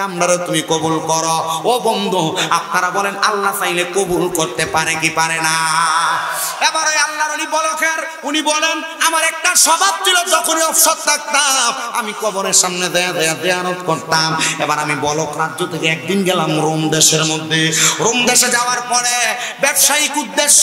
কামড়ারে তুমি কবুল করো। ও বন্ধু, আপনারা বলেন আল্লাহ চাইলে কবুল করতে পারে কি পারে না? এবার ওই আল্লাহর উনি বলখের উনি বলেন আমার একটা স্বভাব ছিল, যখনই অবসর থাকতাম আমি কবরের সামনে জিয়ারত করতাম। এবার আমি বলক রাজ্য থেকে একদিন গেলাম রোম দেশের মধ্যে। রোম দেশে যাওয়ার পরে ব্যবসায়িক উদ্দেশ্য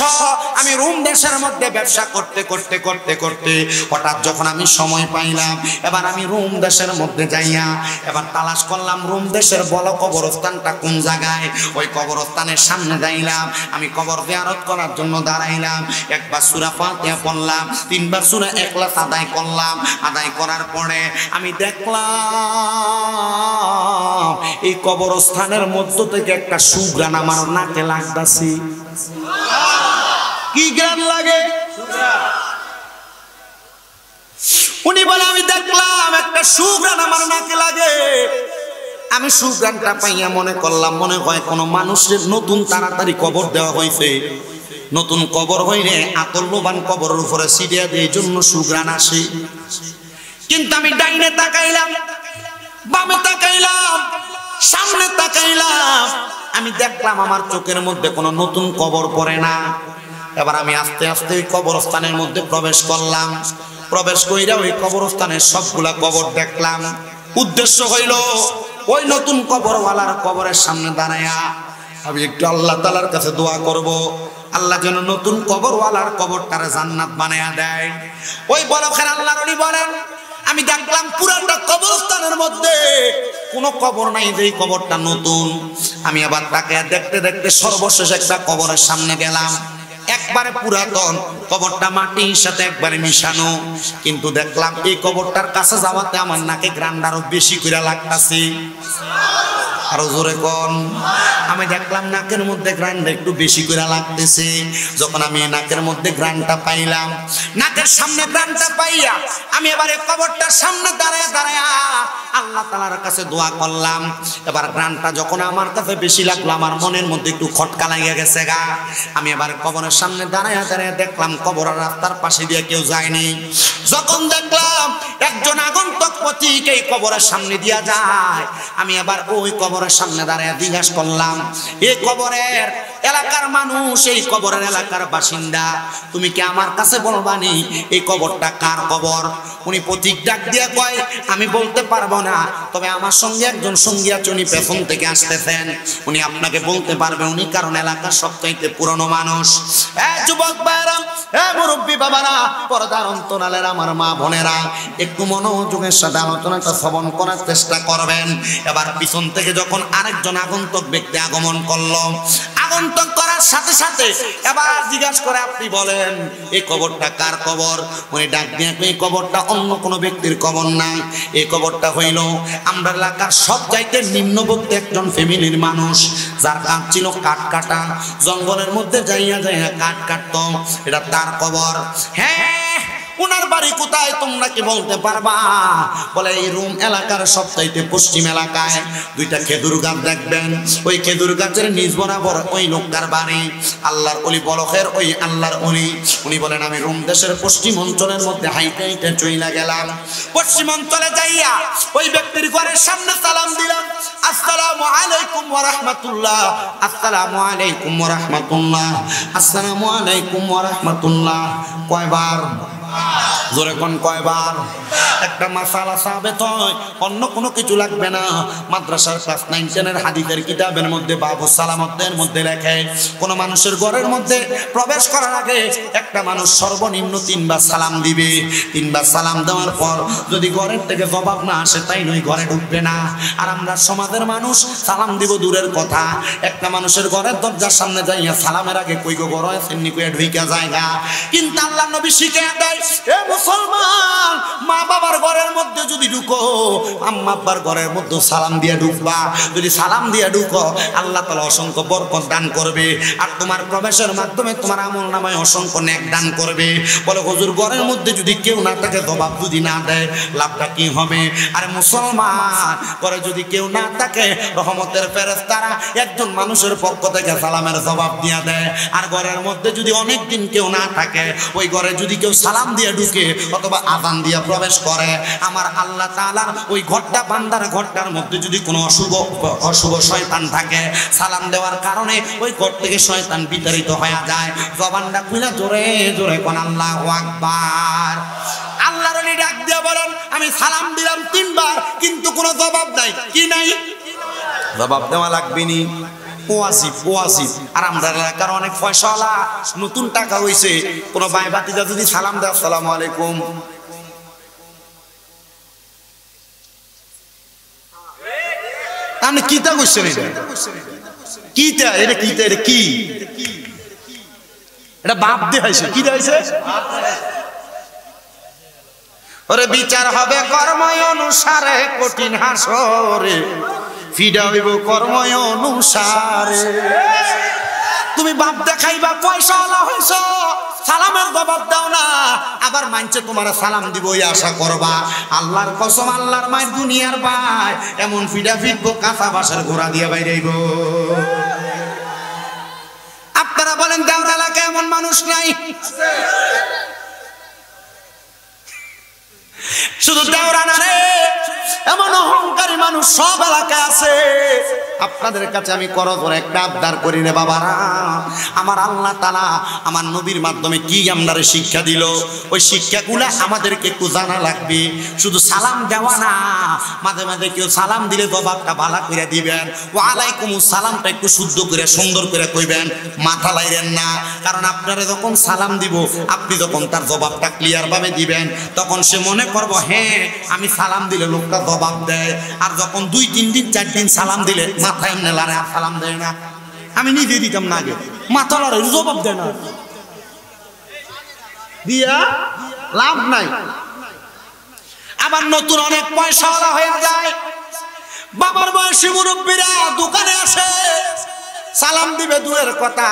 আমি রোম দেশের মধ্যে ব্যবসা করতে করতে করতে করতে হঠাৎ যখন আমি সময় পাইলাম, এবার আমি রোম দেশের মধ্যে যাইয়া এবার তালাশ করলাম রোম দেশের বড় কবরস্থানটা কোন জায়গায়। ওই কবরস্থানের সামনে যাইলাম, আমি কবর জিয়ারত করার জন্য দাঁড়াইলাম। একবার সূরা ফাতিহা পড়লাম, তিনবার সূরা ইখলাস আদায় করলাম। আদায় করার পরে আমি দেখলাম এই কবরস্থানের মধ্য থেকে একটা সুঘ্রাণ আমার নাকে লাগতাছে। কি ঘ্রাণ লাগে? উনি বলে আমি দেখলাম একটা সুঘ্রাণ আমার নাকে লাগে। আমি সুঘ্রাণটা পাইয়া মনে করলাম মনে হয় কোনো মানুষের নতুন তাড়াতাড়ি কবর দেওয়া হয়েছে, নতুন কবর হইলে আতল্যবান কবরের উপরে ছিটিয়ে দিয়ে এই জন্য সুঘ্রাণ আসে। কিন্তু আমি ডাইনে তাকাইলাম, বামে তাকাইলাম, সামনে তাকাইলাম, আমি দেখলাম আমার চোখের মধ্যে কোনো নতুন কবর পড়ে না। এবার আমি আস্তে আস্তে ওই কবরস্থানের মধ্যে প্রবেশ করলাম। প্রবেশ কইরা ওই কবরস্থানের সবগুলা কবর দেখলাম। উদ্দেশ্য হইল ওই নতুন কবরওয়ালার কবরের সামনে দাঁড়ায়া আমি একটু আল্লাহ তাআলার কাছে দোয়া করব, আল্লাহ যেন নতুন কবরওয়ালার কবরটারে জান্নাত বানায়া দেয়। ওই বলখের আল্লাহর ওলি বলেন আমি দেখলাম পুরাটা কবরস্থানের মধ্যে কোনো কবর নাই যেই কবরটা নতুন। আমি আবার তাকে দেখতে দেখতে সর্বশেষ একটা কবরের সামনে গেলাম। একবারে পুরাতন কবরটা মাটির সাথে একবারে মিশানো, কিন্তু দেখলাম এই কবরটার কাছে যাওয়াতে আমার নাকে ঘ্রাণটা আরো বেশি করে লাগতাছে। আরো জোরে কোন। আমি দেখলাম নাকের মধ্যে ঘ্রাণটা একটু বেশি করে লাগতেছে। যখন আমি নাকের মধ্যে ঘ্রাণটা পাইলাম, নাকের সামনে ঘ্রাণটা পাইয়া আমি এবারে কবরটার সামনে দাঁড়ায় দাঁড়ায় আল্লাহ তাআলার কাছে দোয়া করলাম। এবার ঘ্রাণটা যখন আমার কাছে বেশি লাগলো আমার মনের মধ্যে একটু খটকা লাগিয়ে গেছে গা। আমি এবার কবরের সামনে দাঁড়ায় দাঁড়ায় দেখলাম কবরের রাস্তার পাশে দিয়ে কেউ যায়নি। যখন দেখলাম একজন আগন্তুক পথিক এই কবরের সামনে দিয়া যায়, আমি এবার ওই কবরের সামনে দাঁড়ায় জিজ্ঞাসা করলাম এই কবরের এলাকার মানুষ, এই কবরের এলাকার বাসিন্দা, তুমি কি আমার কাছে বলবানি এই কবরটা কার কবর? উনি পথিক ডাক দিয়া কয় আমি বলতে পারবো না, তবে আমার সঙ্গে একজন সঙ্গী আছে, উনি পেছন থেকে আসতেছেন, উনি আপনাকে বলতে পারবে। উনি কারণ এলাকার সবচাইতে পুরনো মানুষ। যুবক ভাইরা, মুরব্বী বাবারা, পর্দার অন্তরালের আমার মা বোনেরা, একটু মনোযোগের সাথে আলোচনাটা শ্রবণ করার চেষ্টা করবেন। এবার পিছন থেকে যখন আরেকজন আগন্তুক ব্যক্তি আগমন করলো, আগন্তুক করার সাথে সাথে এবার জিজ্ঞাসা করে আপনি বলেন এই কবরটা কার কবর? উনি ডাক দিয়ে এই কবরটা অন্য কোনো ব্যক্তির কবর না, এই কবরটা হইল আমরা এলাকার সবচাইতে নিম্নবর্তী একজন ফ্যামিলির মানুষ, যার কাজ ছিল কাঠ কাটা, জঙ্গলের মধ্যে যাইয়া যাইয়া কাঠ কাটতো, এটা তার কবর। হ্যাঁ, উনার বাড়ি কোথায় তোমরা কি বলতে পারবা? বলে এই রোম এলাকার সবচাইতে পশ্চিম এলাকায় দুইটা খেজুর গাছ দেখবেন, ওই খেজুর গাছের নিচ বরাবর ওই লোকটার বাড়ি। আল্লাহর ওলি বলখের ওই আল্লাহর ওলি উনি বলেন আমি রোম দেশের পশ্চিম অঞ্চলের মধ্যে হাইটে হাইটে চইলা গেলাম। পশ্চিম অঞ্চলে যাইয়া ওই ব্যক্তির ঘরের সামনে সালাম দিলাম, আসসালামু আলাইকুম ওয়া রাহমাতুল্লাহ, আসসালামু আলাইকুম ওয়া রাহমাতুল্লাহ, আসসালামু আলাইকুম ওয়া রাহমাতুল্লাহ। কয়বার? জোরে কোন কয়বার? একটা মাসালা সাবেত হয়, অন্য কোনো কিছু লাগবে না। মাদ্রাসার ক্লাস 9 10 হাদিসের কিতাবের মধ্যে বাবু সালামতের মধ্যে লেখে কোন মানুষের ঘরের মধ্যে প্রবেশ করার আগে একটা মানুষ সর্বনিম্ন 3 বার সালাম দিবে। 3 বার সালাম দেওয়ার পর যদি ঘরের থেকে জবাব না আসে তাই নয় ঘরে ঢুকবে না। আর আমরা সমাজের মানুষ সালাম দিব দূরের কথা, একটা মানুষের ঘরের দরজার সামনে যাইয়া সালামের আগে কই গো ঘর আছেন নি কইয়া ঢুইকা জায়গা। কিন্তু আল্লাহ নবী শিখিয়ে দেয় এ মুসলমান, মা বাবার ঘরের মধ্যে যদি ঢুকো, আম্মা আব্বার ঘরের মধ্যে সালাম দিয়ে ঢুকবা। যদি সালাম দিয়ে ঢুকো আল্লাহ তাআলা অসংখ্য বরকত দান করবে, আর তোমার প্রবেশের মাধ্যমে তোমার আমলনামায় অসংখ্য নেক দান করবে। বলে হুজুর ঘরের মধ্যে যদি কেউ না থাকে, জবাব যদি না দেয়, লাভটা কি হবে? আরে মুসলমান, ঘরে যদি কেউ না থাকে রহমতের ফেরেশতারা একজন মানুষের পক্ষ থেকে সালামের জবাব দিয়ে দেয়। আর ঘরের মধ্যে যদি অনেক দিন কেউ না থাকে, ওই ঘরে যদি কেউ সালাম দিয়ে ঢুকে অথবা আযান দিয়ে প্রবেশ করে, আমার আল্লাহ তাআলা ওই ঘরটা বান্দার ঘরটার মধ্যে যদি কোনো অশুভ শয়তান থাকে, সালাম দেওয়ার কারণে ওই ঘর থেকে শয়তান বিতাড়িত হয়ে যায়। জবানটা খুলে জোরে জোরে কোন আল্লাহু আকবার। আল্লাহর ওলি ডাক দিয়ে বলেন, আমি সালাম দিলাম 3 বার কিন্তু কোনো জবাব নাই। কি নাই? জবাব দেওয়া লাগবে নি, ওয়াজিব ওয়াজিব। আর আমরা এলাকার অনেক পয়সাওয়ালা নতুন টাকা হইছে, কোন ভাই ভাতিজা যদি সালাম দেয় আসসালামু আলাইকুম, আপনি কিতা কইছেন? এটা কিতা? এটা কিতা? এটা কি? এটা বাপ দিয়ে হইছে। কি দিয়ে হইছে? ওরে বিচার হবে কর্ম অনুসারে, কঠিন হাসরে ফিডা হইব কর্ম অনুসারে। তুমি বাপ দেখাইবা পয়সাওয়ালা হইছ, সালামের জবাব দাও না, আবার মানছে তোমার সালাম দিব এই আশা করবা। আল্লাহর কসম, আল্লাহর মায়ের দুনিয়ার ভাই এমন ফিডা ফিটবো কাঁচা বাসার ঘোড়া দিয়ে বাইরেইব। আপনারা বলেন দেওয়ার এলাকায় এমন মানুষ নাই? শুধু দেওরা না রে, এমন অহংকারী মানুষ সব এলাকায় আছে। আপনাদের কাছে আমি করজোরে একটা আবদার করি রে বাবারা, আমার আল্লাহ তাআলা আমার নবীর মাধ্যমে কি আমাদের শিক্ষা দিল, ওই শিক্ষাগুলো আমাদেরকে একটু জানা লাগবে। শুধু সালাম দেওয়া না, মাঝে মাঝে কেউ সালাম দিলে জবাবটা ভালো করে দিবেন। ওয়া আলাইকুমুস সালামটা একটু শুদ্ধ করে সুন্দর করে কইবেন, মাথা লাইরেন না। কারণ আপনারা যখন সালাম দিব, আপনি যখন তার জবাবটা ক্লিয়ার ভাবে দিবেন, তখন সে মনে করবো হ্যাঁ আমি সালাম দিলে লোকটা জবাব দেয়। আর যখন 2, 3 দিন 4 দিন সালাম দিলে মাথা এমনি লারে আর সালাম দেয় না। আমি নিজে দিতাম না, আগে মাথা লারে জবাব দেয় না, দিয়া লাভ নাই। আবার নতুন অনেক পয়সাওয়ালা হয়ে যায়, বাবার বয়সী মুরব্বীরা দোকানে আসে, সালাম দিবে দূরের কথা,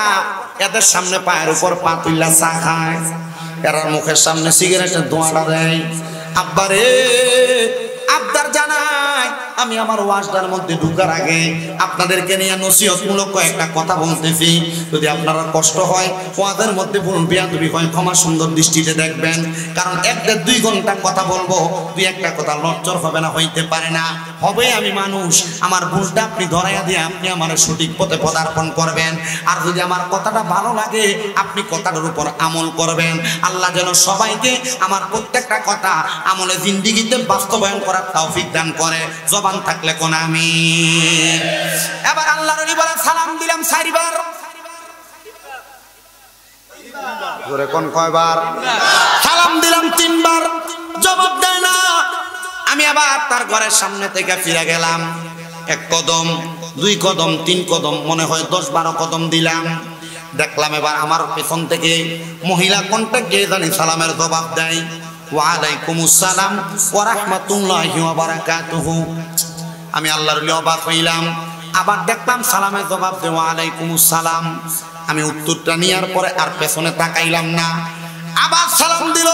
এদের সামনে পায়ের উপর পা তুইলা চা খায়, এরা মুখের সামনে সিগারেটের ধোঁয়াটা দেয়। আব্বারে আবদার জানাই, আমি আমার ওয়াজটার মধ্যে ঢুকার আগে আপনাদেরকে নিয়ে নসিহতমূলক কয়েকটা কথা বলতেছি। যদি আপনারা কষ্ট হয় ওয়াজের মধ্যে বলুন, বেয়াদবি হয় ক্ষমা সুন্দর দৃষ্টিতে দেখবেন। কারণ 1-2 ঘন্টা কথা বলবো, 2-1টা কথা লজ্জর হবে না, হইতে পারে না। হবে আমি মানুষ, আমার ভুলটা আপনি ধরাইয়া দিয়ে আপনি আমার সঠিক পথে পদার্পণ করবেন। আর যদি আমার কথাটা ভালো লাগে, আপনি কথাটার উপর আমল করবেন। আল্লাহ যেন সবাইকে আমার প্রত্যেকটা কথা আমলে জিন্দেগিতে বাস্তবায়ন করার তৌফিক দান করে। জবান থাকলে কোন আমিন। এবার আল্লাহর নবী বলে সালাম দিলাম 4 বার। জোরে কোন কয়বার? সালাম দিলাম 3 বার, জবাব দেয় না। আমি আবার তার ঘরের সামনে থেকে ফিরে গেলাম। 1 কদম, 2 কদম, 3 কদম, মনে হয় 10-12 কদম দিলাম। দেখলাম এবার আমার পেছন থেকে মহিলা কোনটা কে জানি সালামের জবাব দেয়, ওয়া আলাইকুমুস সালাম ওয়া রাহমাতুল্লাহি ওয়া বারাকাতুহু। আমি আল্লাহর ওলি অবাক হইলাম। আবার দেখলাম সালামের জবাব দেয় ওয়া আলাইকুমুস সালাম। আমি উত্তরটা নেওয়ার পরে আর পেছনে তাকাইলাম না। আবার সালাম দিল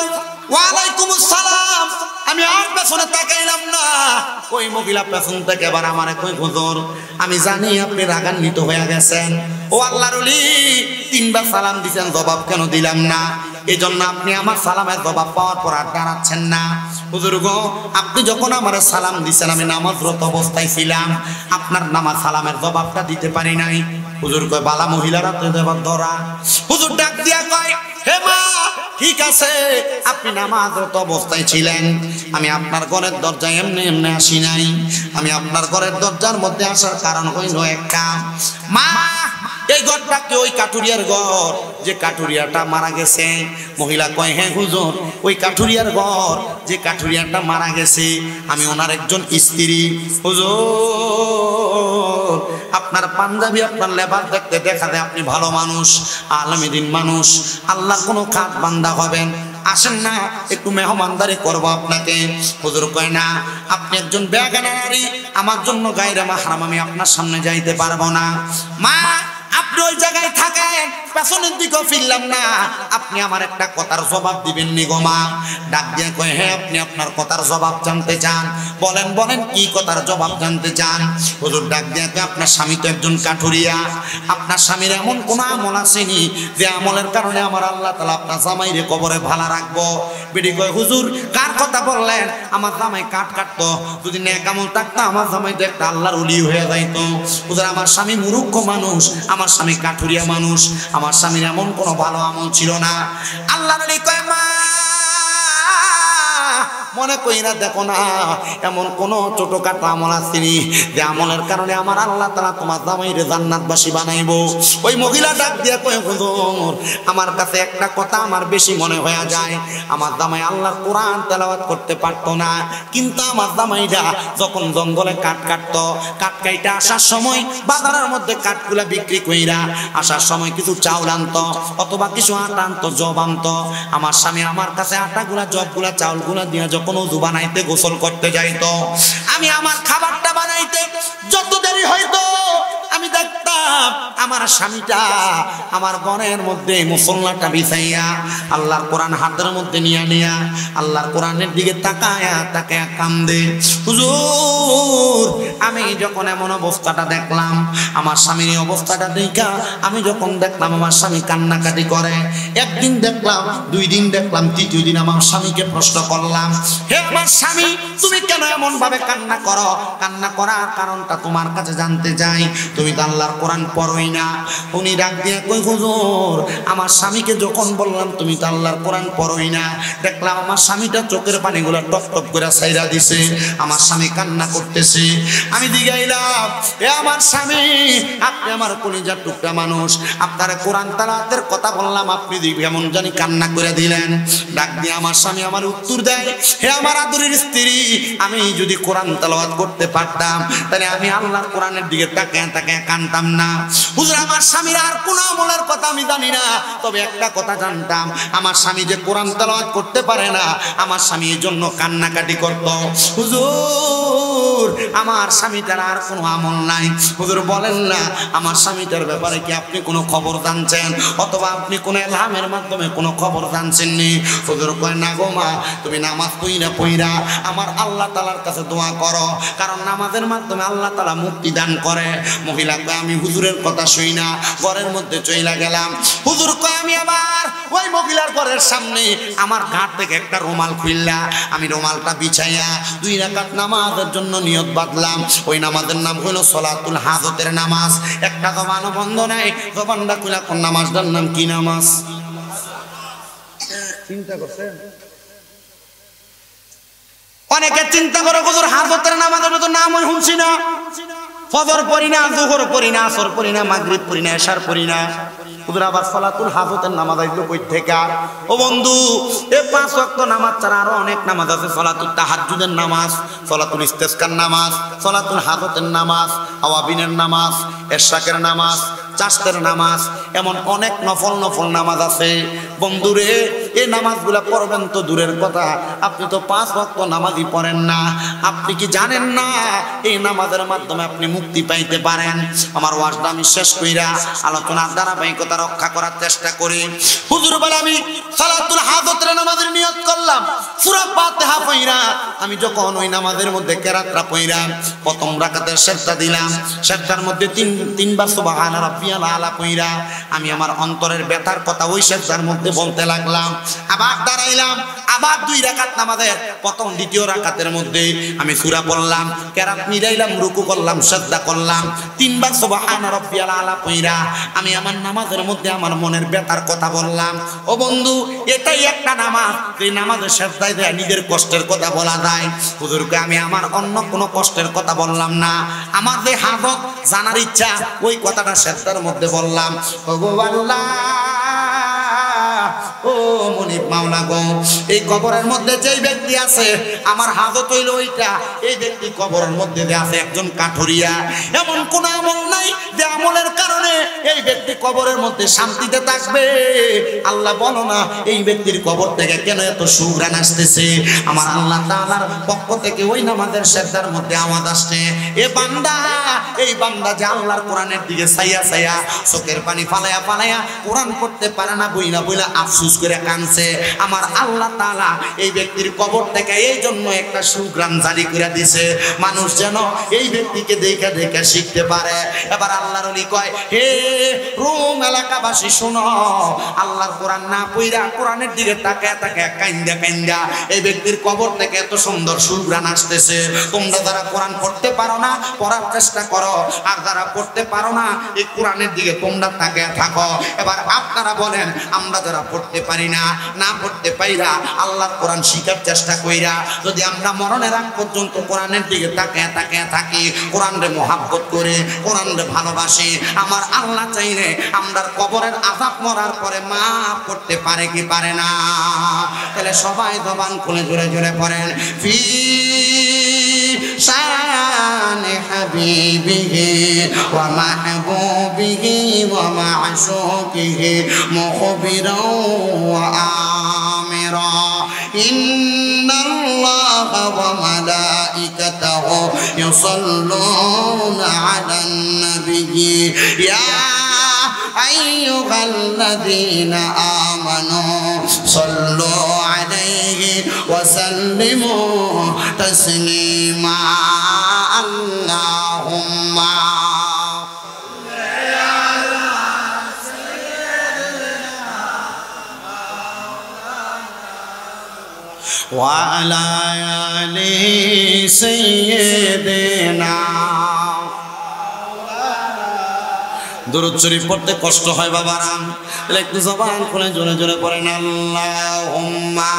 ওয়া আলাইকুমুস সালাম। আমি আর পেছনে তাকাইলাম না। ওই মহিলা পেছন থেকে এবার আমারে কই, হুজুর আমি জানি আপনি রাগান্বিত হয়ে গেছেন, ও আল্লাহর ওলি 3 বার সালাম দিয়েছেন, জবাব কেন দিলাম না? এই জন্য আপনি আমার সালামের জবাব পাওয়ার পর আর দাঁড়াচ্ছেন না। হুজুর গো, আপনি যখন আমার সালাম দিচ্ছেন আমি নামাজরত অবস্থায় ছিলাম, আপনার নামাজ সালামের জবাবটা দিতে পারি নাই। হুজুর কয় বালা মহিলারা তো জবাব ধরা। হুজুর ডাক দিয়া কয়, হে মা, ঠিক আছে আপনি নামাজরত অবস্থায় ছিলেন, আমি আপনার ঘরের দরজায় এমনি এমনি আসি নাই। আমি আপনার ঘরের দরজার মধ্যে আসার কারণ হইল একটা, মা এই ঘরটা কি ওই কাঠুরিয়ার ঘর যে কাঠুরিয়াটা মারা গেছে? মহিলা কয়, হ্যাঁ হুজুর, ওই কাঠুরিয়ার ঘর যে কাঠুরিয়াটা মারা গেছে, আমি ওনার একজন স্ত্রী। হুজুর আপনার পাঞ্জাবি, আপনার লেবাস দেখতে দেখা যায় আপনি ভালো মানুষ, আলেম দ্বীন মানুষ, আল্লাহর কোনো খাস বান্দা হবেন, আসেন না একটু মেহমানদারি করবো আপনাকে। হুজুর কয় না, আপনি একজন বেগানা নারী, আমার জন্য গায়রে মাহরাম, আমি আপনার সামনে যাইতে পারবো না। মা আপনি ওই জায়গায় থাকেন, পেছনের দিকেও ফিরলাম না, আপনি আমার একটা কথার জবাব দিবেন নি গো মা? ডাক দিয়ে কয়, হ্যাঁ আপনি আপনার কথার জবাব জানতে চান, বলেন বলেন কি কথার জবাব জানতে চান? হুজুর ডাক দিয়ে কয়, আপনার স্বামী তো একজন কাঠুরিয়া, আপনার স্বামীর এমন কোন আমল আসেনি যে আমলের কারণে আমার আল্লাহ তাআলা আপনার জামাইরে কবরে ভালো রাখবো? বেটি কয়, হুজুর কার কথা বললেন? আমার জামাই কাঠ কাটতো, যদি নেক আমল থাকতো আমার জামাই তো একটা আল্লাহর ওলি হয়ে যাইতো। হুজুর আমার স্বামী মূর্খ মানুষ, আমার স্বামী কাঠুরিয়া মানুষ, আমার স্বামীর এমন কোনো ভালো আমল ছিল না। আল্লাহর ওলি কয়, মা মনে কইরা দেখো না এমন কোন ছোটখাটো আমল আসেনি যে আমলের কারণে আমার আল্লাহ তাআলা তোমার জামাইরে জান্নাতবাসী বানাইবো? ওই মহিলা ডাক দিয়ে কয়, হুজুর আমার কাছে একটা কথা আমার বেশি মনে হয়ে যায়, আমার জামাই আল্লাহর কোরআন তেলাওয়াত করতে পারতো না, কিন্তু আমার জামাইটা যখন জঙ্গলে কাঠ কাটতো, কাঠ কাইটা আসার সময় বাজারের মধ্যে কাঠগুলা বিক্রি কইরা আসার সময় কিছু চাউল আনতো অথবা কিছু আটা আনতো, জব আনতো। আমার স্বামী আমার কাছে আটাগুলা জবগুলা চাউলগুলা দিয়ে যখন ওযু বানাইতে গোসল করতে যাইতো, আমি আমার খাবারটা বানাইতে যত দেরি হইতো আমি দেখতাম আমার স্বামীটা আমার বনের মধ্যে মুসল্লাটা বিছাইয়া আল্লাহর কোরআন হাতের মধ্যে নিয়া আল্লাহর কোরআনের দিকে তাকায়া তাকায়া কান্দে। হুজুর আমি যখন এমন অবস্থাটা দেখলাম, আমার স্বামীর এই অবস্থাটা দেখা আমি যখন দেখলাম আমার স্বামী কান্নাকাটি করে, একদিন দেখলাম, দুই দিন দেখলাম, তৃতীয় দিন আমার স্বামীকে প্রশ্ন করলাম, হে আমার স্বামী তুমি কেন এমন ভাবে কান্না করো? কান্না করার কারণটা তোমার কাছে জানতে চাই, তুমি তো আল্লাহর কোরআন পড়োই না। উনি ডাক দিয়ে কই, হুজুর আমার স্বামীকে যখন বললাম তুমি তো আল্লাহর কোরআন পড়োই না, দেখলাম আমার স্বামীটা চোখের পানিগুলো টপ টপ করে ছাইরা দিছে, আমার স্বামী কান্না করতেছে। আমি দিগাইলাম, এ আমার স্বামী আপনি আমার কলিজার টুকরা মানুষ, আপনার কোরআন তেলাওয়াতের কথা বললাম, আপনি কেমন জানি কান্না করে দিলেন। ডাক দিয়ে আমার স্বামী আমার উত্তর দেয়, হে আমার আদরের স্ত্রী, আমি যদি কোরআন তেলাওয়াত করতে পারতাম তাহলে আমি আল্লাহর কোরআনের দিকে তাকায় তাকায় কানতাম না। হুজুর আমার স্বামীর আর কোন আমলের কথা আমি জানি না, তবে একটা কথা জানতাম, আমার স্বামী যে কোরআন তেলাওয়াত করতে পারে না, আমার স্বামী এর জন্য কান্নাকাটি করত। হুজুর আমার স্বামীটার আর কোনো আমল নাই। হুজুর বলেন না আমার স্বামীটার ব্যাপারে কি আপনি কোনো খবর জানছেন অথবা আপনি কোনো ইলহামের মাধ্যমে কোনো খবর জানছেন নি? হুজুর কয়, না গো মা, তুমি নামাজ পইরা আমার আল্লাহ তাআলার কাছে দোয়া করো, কারণ নামাজের মাধ্যমে আল্লাহ তাআলা মুক্তি দান করে। মহিলা কয়, আমি হুজুরের কথা শুই না, ঘরের মধ্যে চইলা গেলাম। হুজুর কয়, আমি আবার ওই মহিলার ঘরের সামনে আমার ঘাট থেকে একটা রুমাল খুললা, আমি রুমালটা বিছাইয়া 2 রাকাত নামাজের জন্য নিয়ত বাঁধলাম। ওই নামাজের নাম হলো সলাতুল হাজতের নামাজ। একটা জবানও বন্ধ নাই, জবানটা খুলা কোন নামাজটার নাম কি নামাজ? চিন্তা করছেন? অনেকে চিন্তা করে হুজুর হাজতের নামাজের তো নামই শুনছি না, ফজর পড়ি না, যোহর পড়ি না, আসর পড়ি না, মাগরিব পড়ি না, এশার পড়ি না, হুজুর আবার সালাতুল হাজতের নামাজ আইলো কই থেকে? ও বন্ধু, এই 5 ওয়াক্ত নামাজ ছাড়া আরো অনেক নামাজ আছে, সলাতুল তাহাজ্জুদের নামাজ, সলাতুল ইস্তেসকার নামাজ, সলাতুল হাজতের নামাজ, আওয়াবিনের নামাজ, এশরাকের নামাজ, চাষের নামাজ, এমন অনেক নফল নফল নামাজ আছে। বন্ধুরে এই নামাজগুলা পড়বেন তো দূরের কথা, আপনি তো 5 ওয়াক্ত নামাজই পড়েন না। আপনি কি জানেন না এই নামাজের মাধ্যমে আপনি মুক্তি পাইতে পারেন? আমার ওয়াজটা আমি শেষ কইরা আলোচনার ধারাবাহিকতা রক্ষা করার চেষ্টা করি। হুজুর বলে আমি সালাতুল হাজতের নামাজের নিয়ত করলাম, সূরা ফাতিহা পড়া, আমি যখন ওই নামাজের মধ্যে কেরাতটা পড়া, প্রথম রাকাতের সেজদা দিলাম, সেজদার মধ্যে তিনবার সুবহান রাব্বিয়াল আলা পড়া আমি আমার অন্তরের ব্যথার কথা ওই সেজদার মধ্যে বলতে লাগলাম। আবার দাঁড়াইলাম, আবার 2 রাকাত নামাজের প্রথম দ্বিতীয় রাকাতের মধ্যে আমি সূরা পড়লাম, কেরাত মিলাইলাম, রুকু করলাম, সিজদা করলাম, 3 বার সুবহান রাব্বিয়াল আলা পড়া আমি আমার নামাজের মধ্যে আমার মনের ব্যথার কথা বললাম। ও বন্ধু, এটাই একটা নামাজ, এই নামাজের সিজদায় দেয়া নিজের কষ্টের কথা বলা যায়। হুজুরকে আমি আমার অন্য কোনো কষ্টের কথা বললাম না, আমার যে হাজত জানার ইচ্ছা ওই কথাটা সিজদার মধ্যে বললাম। ও গো আল্লাহ, ও ও মনিব মাওলা গো, এই কবরের মধ্যে যেই ব্যক্তি আছে আমার হাজত হইল ওইটা, এই ব্যক্তি কবরের মধ্যে যে আছে একজন কাঠুরিয়া, এমন কোন আমল নাই যে আমলের কারণে এই ব্যক্তি কবরের মধ্যে শান্তিতে থাকবে। আল্লাহ বলো না এই ব্যক্তির কবর থেকে কেন এত সুঘ্রাণ আসতেছে? আমার আল্লাহ তাআলার পক্ষ থেকে ওই নামাজের সেজদার মধ্যে আওয়াজ আসছে, এ বান্দা, এই বান্দা যে আল্লাহর কোরআনের দিকে চাইয়া চাইয়া চোখের পানি ফালায়া ফালায়া কোরআন পড়তে পারে না, বইলা বইলা আফসোস করে কাঁদছে, আমার আল্লাহ তাআলা এই ব্যক্তির কবর থেকে এই জন্য একটা সুঘ্রাণ জারি করে দিছে, মানুষ যেন এই ব্যক্তিকে দেখে দেখে শিখতে পারে। এবার আল্লাহর ওলি কয়, হে রোম এলাকাবাসী শোনো, আল্লাহর কোরআন না পইরা কোরআনের দিকে তাকায় তাকায় কাইন্দা কাইন্দা এই ব্যক্তির কবর থেকে এত সুন্দর সুঘ্রাণ আসতেছে। তোমরা যারা কোরআন পড়তে পারো না পড়ার চেষ্টা করো, আর যারা পড়তে পারো না এই কোরআনের দিকে তোমরা তাকায় থাকো। এবার আপনারা বলেন, আমরা যারা পড়তে পারি না, না পড়তে পাইরা আল্লাহর কোরআন শিখার চেষ্টা কইরা যদি আমরা মরণের আগ পর্যন্ত কোরআনের দিকে তাকায় তাকায় থাকি, কোরআনরে মহাব্বত করে কোরআনরে ভালোবাসি, আমার আল্লাহ চাইলে আমরা কবরের আযাব মরার পরে মাফ করতে পারে কি পারে না? তাহলে সবাই জবান খুলে জোরে জোরে পড়েন, ফি শানে হাবিবিহি ওয়া মাহবুবিহি ওয়া মা'শুকিহি মুখবিরাও ওয়া আমিরা ইন্নাল্লাহা ওয়া মালাইকাতাহু ইউসাল্লুনা আলান নাবিয়্যি ইয়া আইয়ুহাল্লাযীনা আমানু সাল্লু আলাইহি ওয়া সাল্লিমু তাসলিমা। আল্লাহুম্মা ওয়া আলা আলি সাইয়্যিদিনা। দুরূদ শরীফ পড়তে কষ্ট হয় বাবারা, তাহলে একটু জবান খুলে জোরে জোরে পড়েন, আল্লাহুম্মা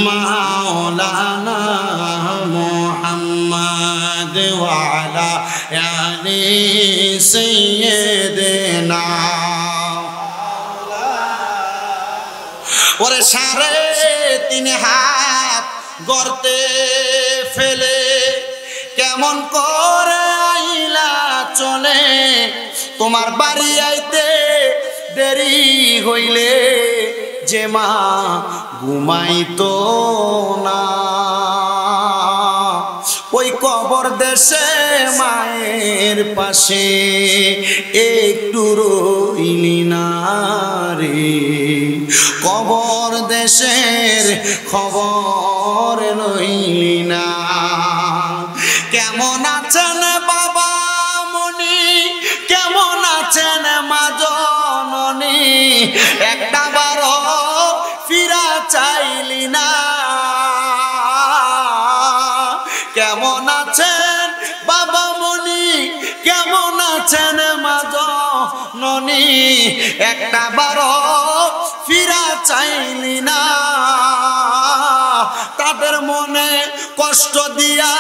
মাওলানা মুহাম্মদ ওয়া আলা আলি সাইয়্যিদিনা। ওরে 3.5 হাত গর্তে ফেলে কেমন করে আইলা চলে, তোমার বাড়ি আইতে দেরি হইলে যে মা ঘুমাইতো না, ওই কবর দেশে মায়ের পাশে একটু রইলি না রে, কবর দেশের খবর লইলি না। কেমন আছেন বাবা মনি, কেমন আছেন মা জননী, একটা বারো ফিরা চাইলি না। কেমন আছেন বাবা মনি, কেমন আছেন মা জননী, একটা বারো ফিরা চাইলি না। তাদের মনে কষ্ট দিয়া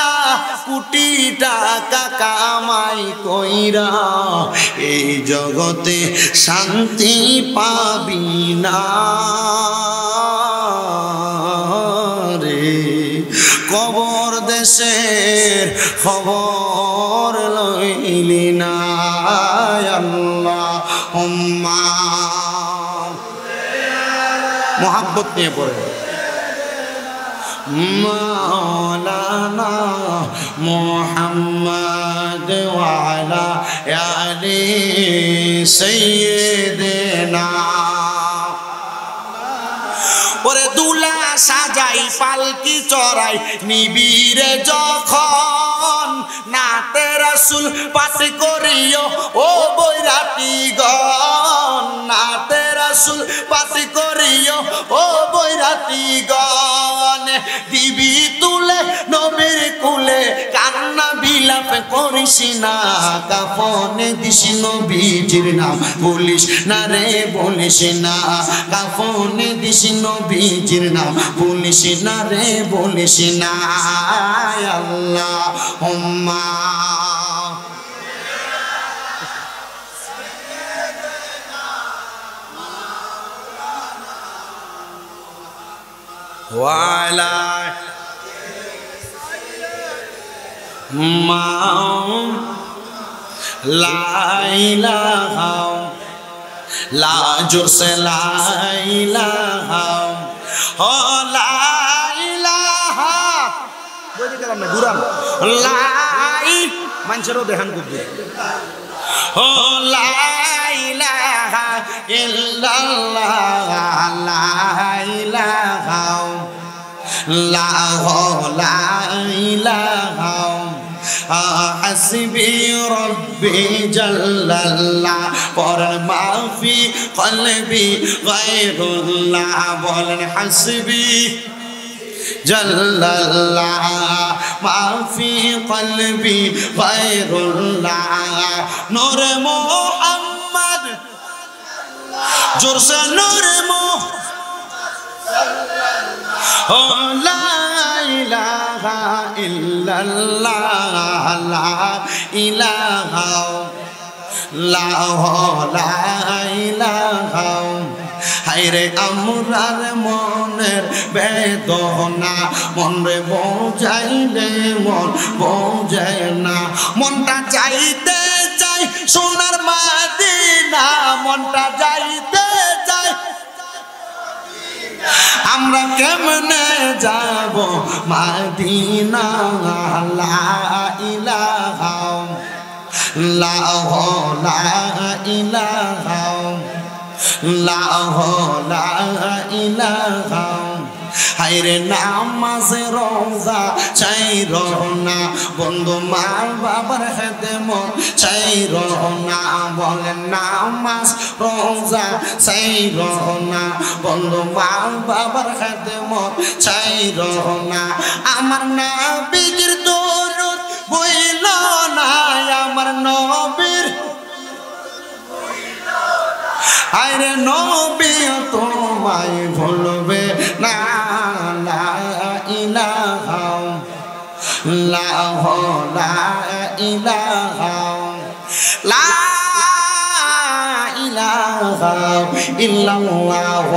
কোটি টাকা কামাই কইরা এই জগতে শান্তি পাবি না রে, কবর দেশের খবর লইলি না। আল্লাহুম্মা মোহাব্বত নিয়ে পড়ে, মাওলানা মুহাম্মদ ওয়া আলা আলি সাইয়্যিদিনা। ওরে দুলা সাজাই পালকি চড়াই নিবিরে যখন, নাতে রাসূল পাঠ করিও ও বৈরাটি গণ, নাতে রাসূল পাঠ করিও ও বৈরাটি গণ, দিবি তুলে নবীর কুলে কান্না বিলাপ করিস না, কাফনে দিস নবীজির নাম বলিস না রে বলিস না, কাফনে দিস নবীজির নাম বলিস না রে বলিস না। আল্লাহুম্মা ওয়ালা মাও লা ইলাহা লা জোরসে লা ইলাহা ও লা ইলাহা বলি গেলাম না ঘুরাম লাই মানুষেরও দেখান করবে ও লা ইলাহা ইল্লাল্লাহ লা ইলাহা লা ইলাহা হাসবি রব্বি জাল্লাল্লাহ পড়েন মাফি কলবি গায়রুল্লাহ বলেন হাসবি জাল্লাল্লাহ মাফি কলবি গায়রুল্লাহ নূর মুহাম্মদ জোরসে নূর ও লা ইলাহা ইল্লাল্লাহ লা ইলাহা লা ইলাহা হায়রে আমরার মনের বেদনা মনরে বোঝাইলে মন বোঝায় না মনটা চাইতে চাই সোনার মদিনা মনটা যাইতে চাই আমরা কেমনে যাব মদিনা লা ইলাহা লা ইলাহা লা ইলাহা হায়রে নামাজ রোজা চাইর না বন্ধু মা বাবার খেদমত চাইর না বলেন নামাজ রোজা চাইর না বন্ধু মা বাবার খেদমত চাইর না আমার নবীর দরুদ বইল না আমার নবীর আরে নবী তোমায় ভুলবে না লা ইলাহা লা ইলাহা লা ইলাহা ইল্লাল্লাহ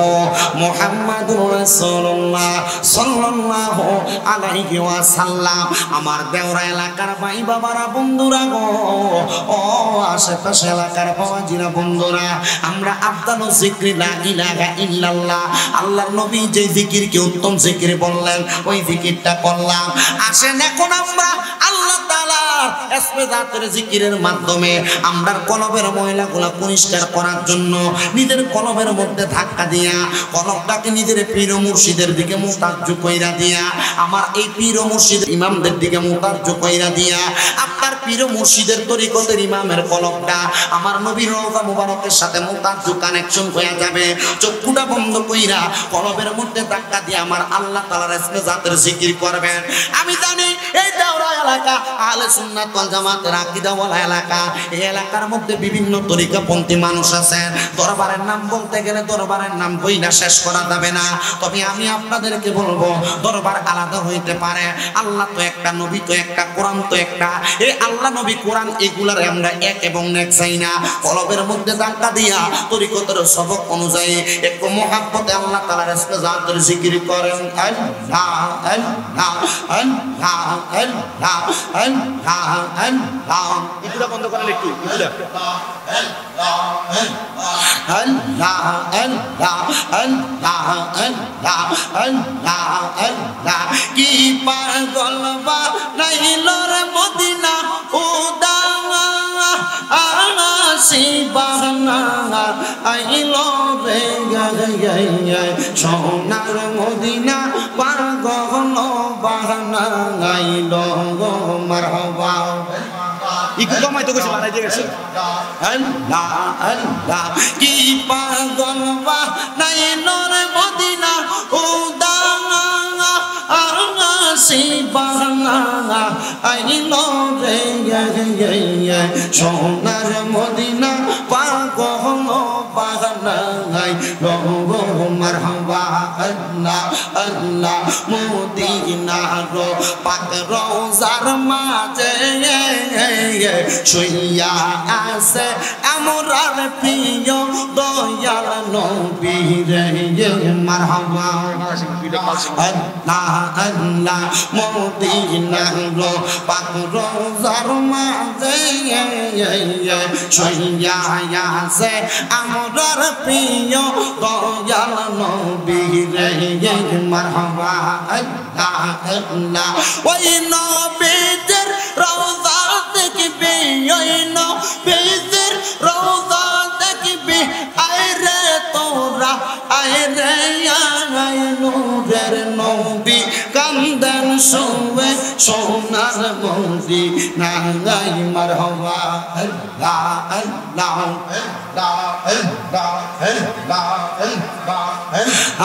মুহাম্মাদুর রাসূলুল্লাহ সাল্লাল্লাহু আলাইহি ওয়াসাল্লাম আমার দেওরা এলাকার ভাই বাবারা বন্ধুরা গো ও আশেপাশে এলাকার বাবাজিরা বন্ধুরা আমরা আফদালু যিকরি লা ইলাহা ইল্লাল্লাহ আল্লাহর নবী যে জিকিরকে উত্তম জিকির বললেন ওই জিকিরটা করলাম আসেন এখন আমরা আল্লাহ তাআলার ইসমে জাতের জিকিরের মাধ্যমে আমরার কলবের ময়লাগুলো পরিষ্কার করার জন্য নিজের কলবের মধ্যে ধাক্কা দিয়া কলবটাকে নিজের পীর ও মুর্শিদের দিকে মুতাজ্জু কইরা দিয়া আমার এই পীর ও মুর্শিদ ইমামদের দিকে মুতাজ্জু কইরা দিয়া আপনার পীর ও মুর্শিদের তরিকতের ইমামের কলবটা আমার নবীর রওজা মুবারকের সাথে মুতাজ্জু কানেকশন হয়ে যাবে চক্ষুটা বন্ধ কইরা কলবের মধ্যে ধাক্কা দিয়ে আমার আল্লাহ তাআলার ইসমে জাতের জিকির করবেন আমি জানি এই দেওরা এলাকা আহলে সুন্নাত ওয়াল জামাতের আকীদাওয়ালা এলাকা এই এলাকার মধ্যে বিভিন্ন তরিকাপন্থী মানুষ আছেন দরবারের নাম বলতে গেলে দরবারের নাম বইনা শেষ করা যাবে না তবে আমি আপনাদেরকে বলবো দরবার আলাদা হইতে পারে আল্লাহ তো একটা নবী তো একটা কোরআন তো একটা এই আল্লাহ নবী কোরআন এগুলার আমরা এক এবং এক চাই না কলবের মধ্যে ধাক্কা দিয়া তরিকতের সবক অনুযায়ী একটু মহব্বতে আল্লাহ তাআলার ইসমে জাতের জিকির করেন আল্লাহ আল্লাহ আল্লাহ আল্লাহ আল্লাহ আল্লাহ এগুলা বন্ধ করেন একটু এগুলা আল্লাহ আল্লাহ আল্লাহ আল্লাহ আল্লাহ আল্লাহ কি পাগল বানাইল রে মদিনা উদাওয়া আসি বাহানা আইলো রে সোনার মদিনা পাগল বাহানা আইলো মারহাবা ইকু কমাই তো কিছু বানাই দিয়ে গেছে আল্লাহ আল্লাহ কি পাগল বানাইল রে মদিনা উদাওয়া আসি বাহানা আইলো রে সোনার মদিনা পাগল বাহানা আইলো মারহাবা আল্লাহ আল্লাহ মদিনা আল্লাহর পাক রওজার মাঝে শুইয়া আছে আমরার প্রিয় দয়াল নবী রে মারহাবা আল্লাহ আল্লাহ মদিনার পাক রওজার মাঝে শুইয়া আছে আমরার প্রিয় দয়াল নবী রে মারহাবা আল্লাহ আল্লাহ ওই নবীর রওজা দেখবি ওই নবীর রওজা দেখবি আইরে তোরা আইরে আই নূরের নবী কান্দেন শুয়ে সোনার মদিনা গাই মারহাবা আল্লাহ আল্লাহ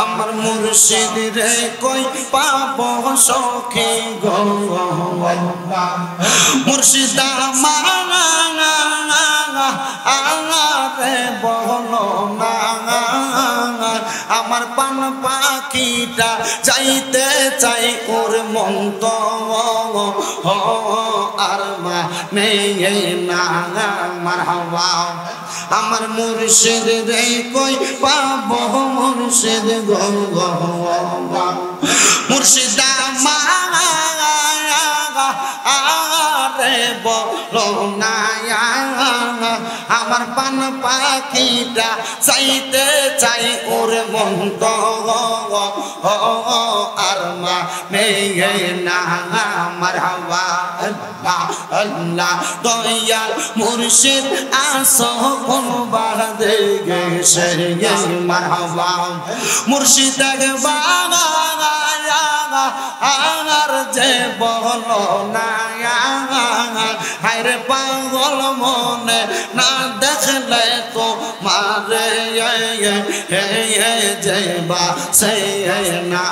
আমার মুর্শিদ রে কই পাব সখী গো মুর্শিদ রে বলো না আমার পান পাখিটা যাইতে চাই ওর মন তো আর নেই না মারহাবা আমার মুর্শিদ রে কই পাব মুর্শিদ গো মুর্শিদ রে বলো না আমার পান পাখিটা চাইতে চাই ওর মন তো আর নেই না মারহাবা আল্লাহ আল্লাহ দয়াল মুর্শিদ আসো কোন বাদে গেছে মারহাবা মুর্শিদ আর যে বলো না হায়রে পাগল মনে না দেখলে তো মারে যেবা সে না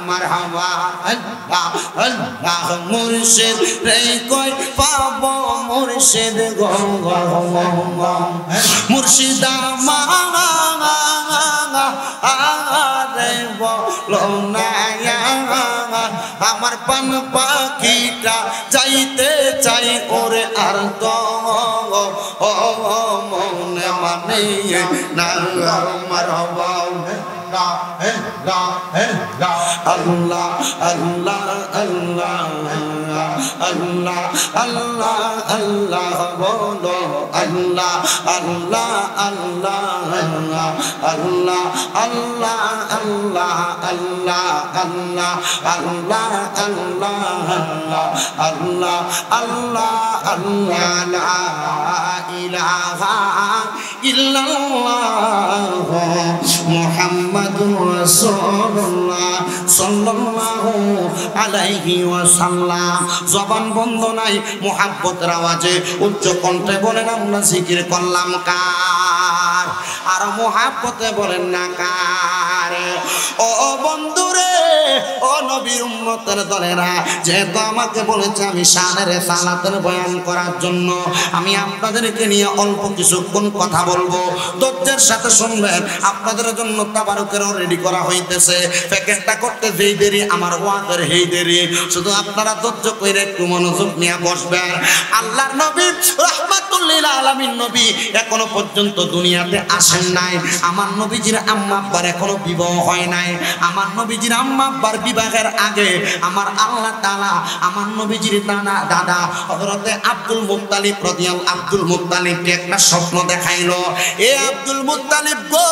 মারহাবা আল্লাহ আল্লাহ মুর্শিদ রে কই পাব মুর্শিদ গো মুর্শিদ আরে বলো না আমার পান পাখিটা যাইতে চাই ওরে আর তো মনে মানে না মারহাবা আল্লাহ আল্লাহ আল্লাহ আল্লাহ আল্লাহ আল্লাহ বলো আল্লাহ আল্লাহ আল্লাহ আল্লাহ আল্লাহ আল্লাহ আল্লাহ আল্লাহ আল্লাহ আল্লাহ আল্লাহ আল্লাহ আল্লাহ লা ইলাহা ইল্লাল্লাহ মুহাম্মাদুর রাসূলুল্লাহ সাল্লাল্লাহু আলাইহি ওয়াসাল্লাম জবান বন্ধ নাই মুহাব্বতের আওয়াজে উচ্চ কণ্ঠে বলেন আমরা জিকির করলাম কার আর মুহাব্বতে বলেন না কার ও বন্ধুরে ও নবীর উম্মতের দলেরা যেহেতু আমাকে বলেছে আমি শানের সালাতের বয়ান করার জন্য আমি আপনাদেরকে নিয়ে অল্প কিছুক্ষণ কথা বলবো ধৈর্যের সাথে শুনবেন আপনাদের জন্য তাবারুকেরও রেডি করা হইতেছে প্যাকেটটা করতে যেই দেরি আমার ওয়াজের হেই দেরি শুধু আপনারা ধৈর্য কইরা একটু মনোযোগ নিয়ে বসবেন আল্লাহর নবী রাহমাতুল লিল আলামিন নবী এখনো পর্যন্ত দুনিয়াতে আসেন নাই আমার নবীজির আম্মা আব্বার এখনো বিবাহ হয় নাই আমার নবীজির আম্মা আব্বার বিবাহের আগে আমার আল্লাহ তাআলা আমার নবীজির দাদা হযরতে আব্দুল মুত্তালিব রাদিয়াল্লাহু আব্দুল মুত্তালিবকে একটা স্বপ্ন দেখাইলো এ আব্দুল মুত্তালিব গো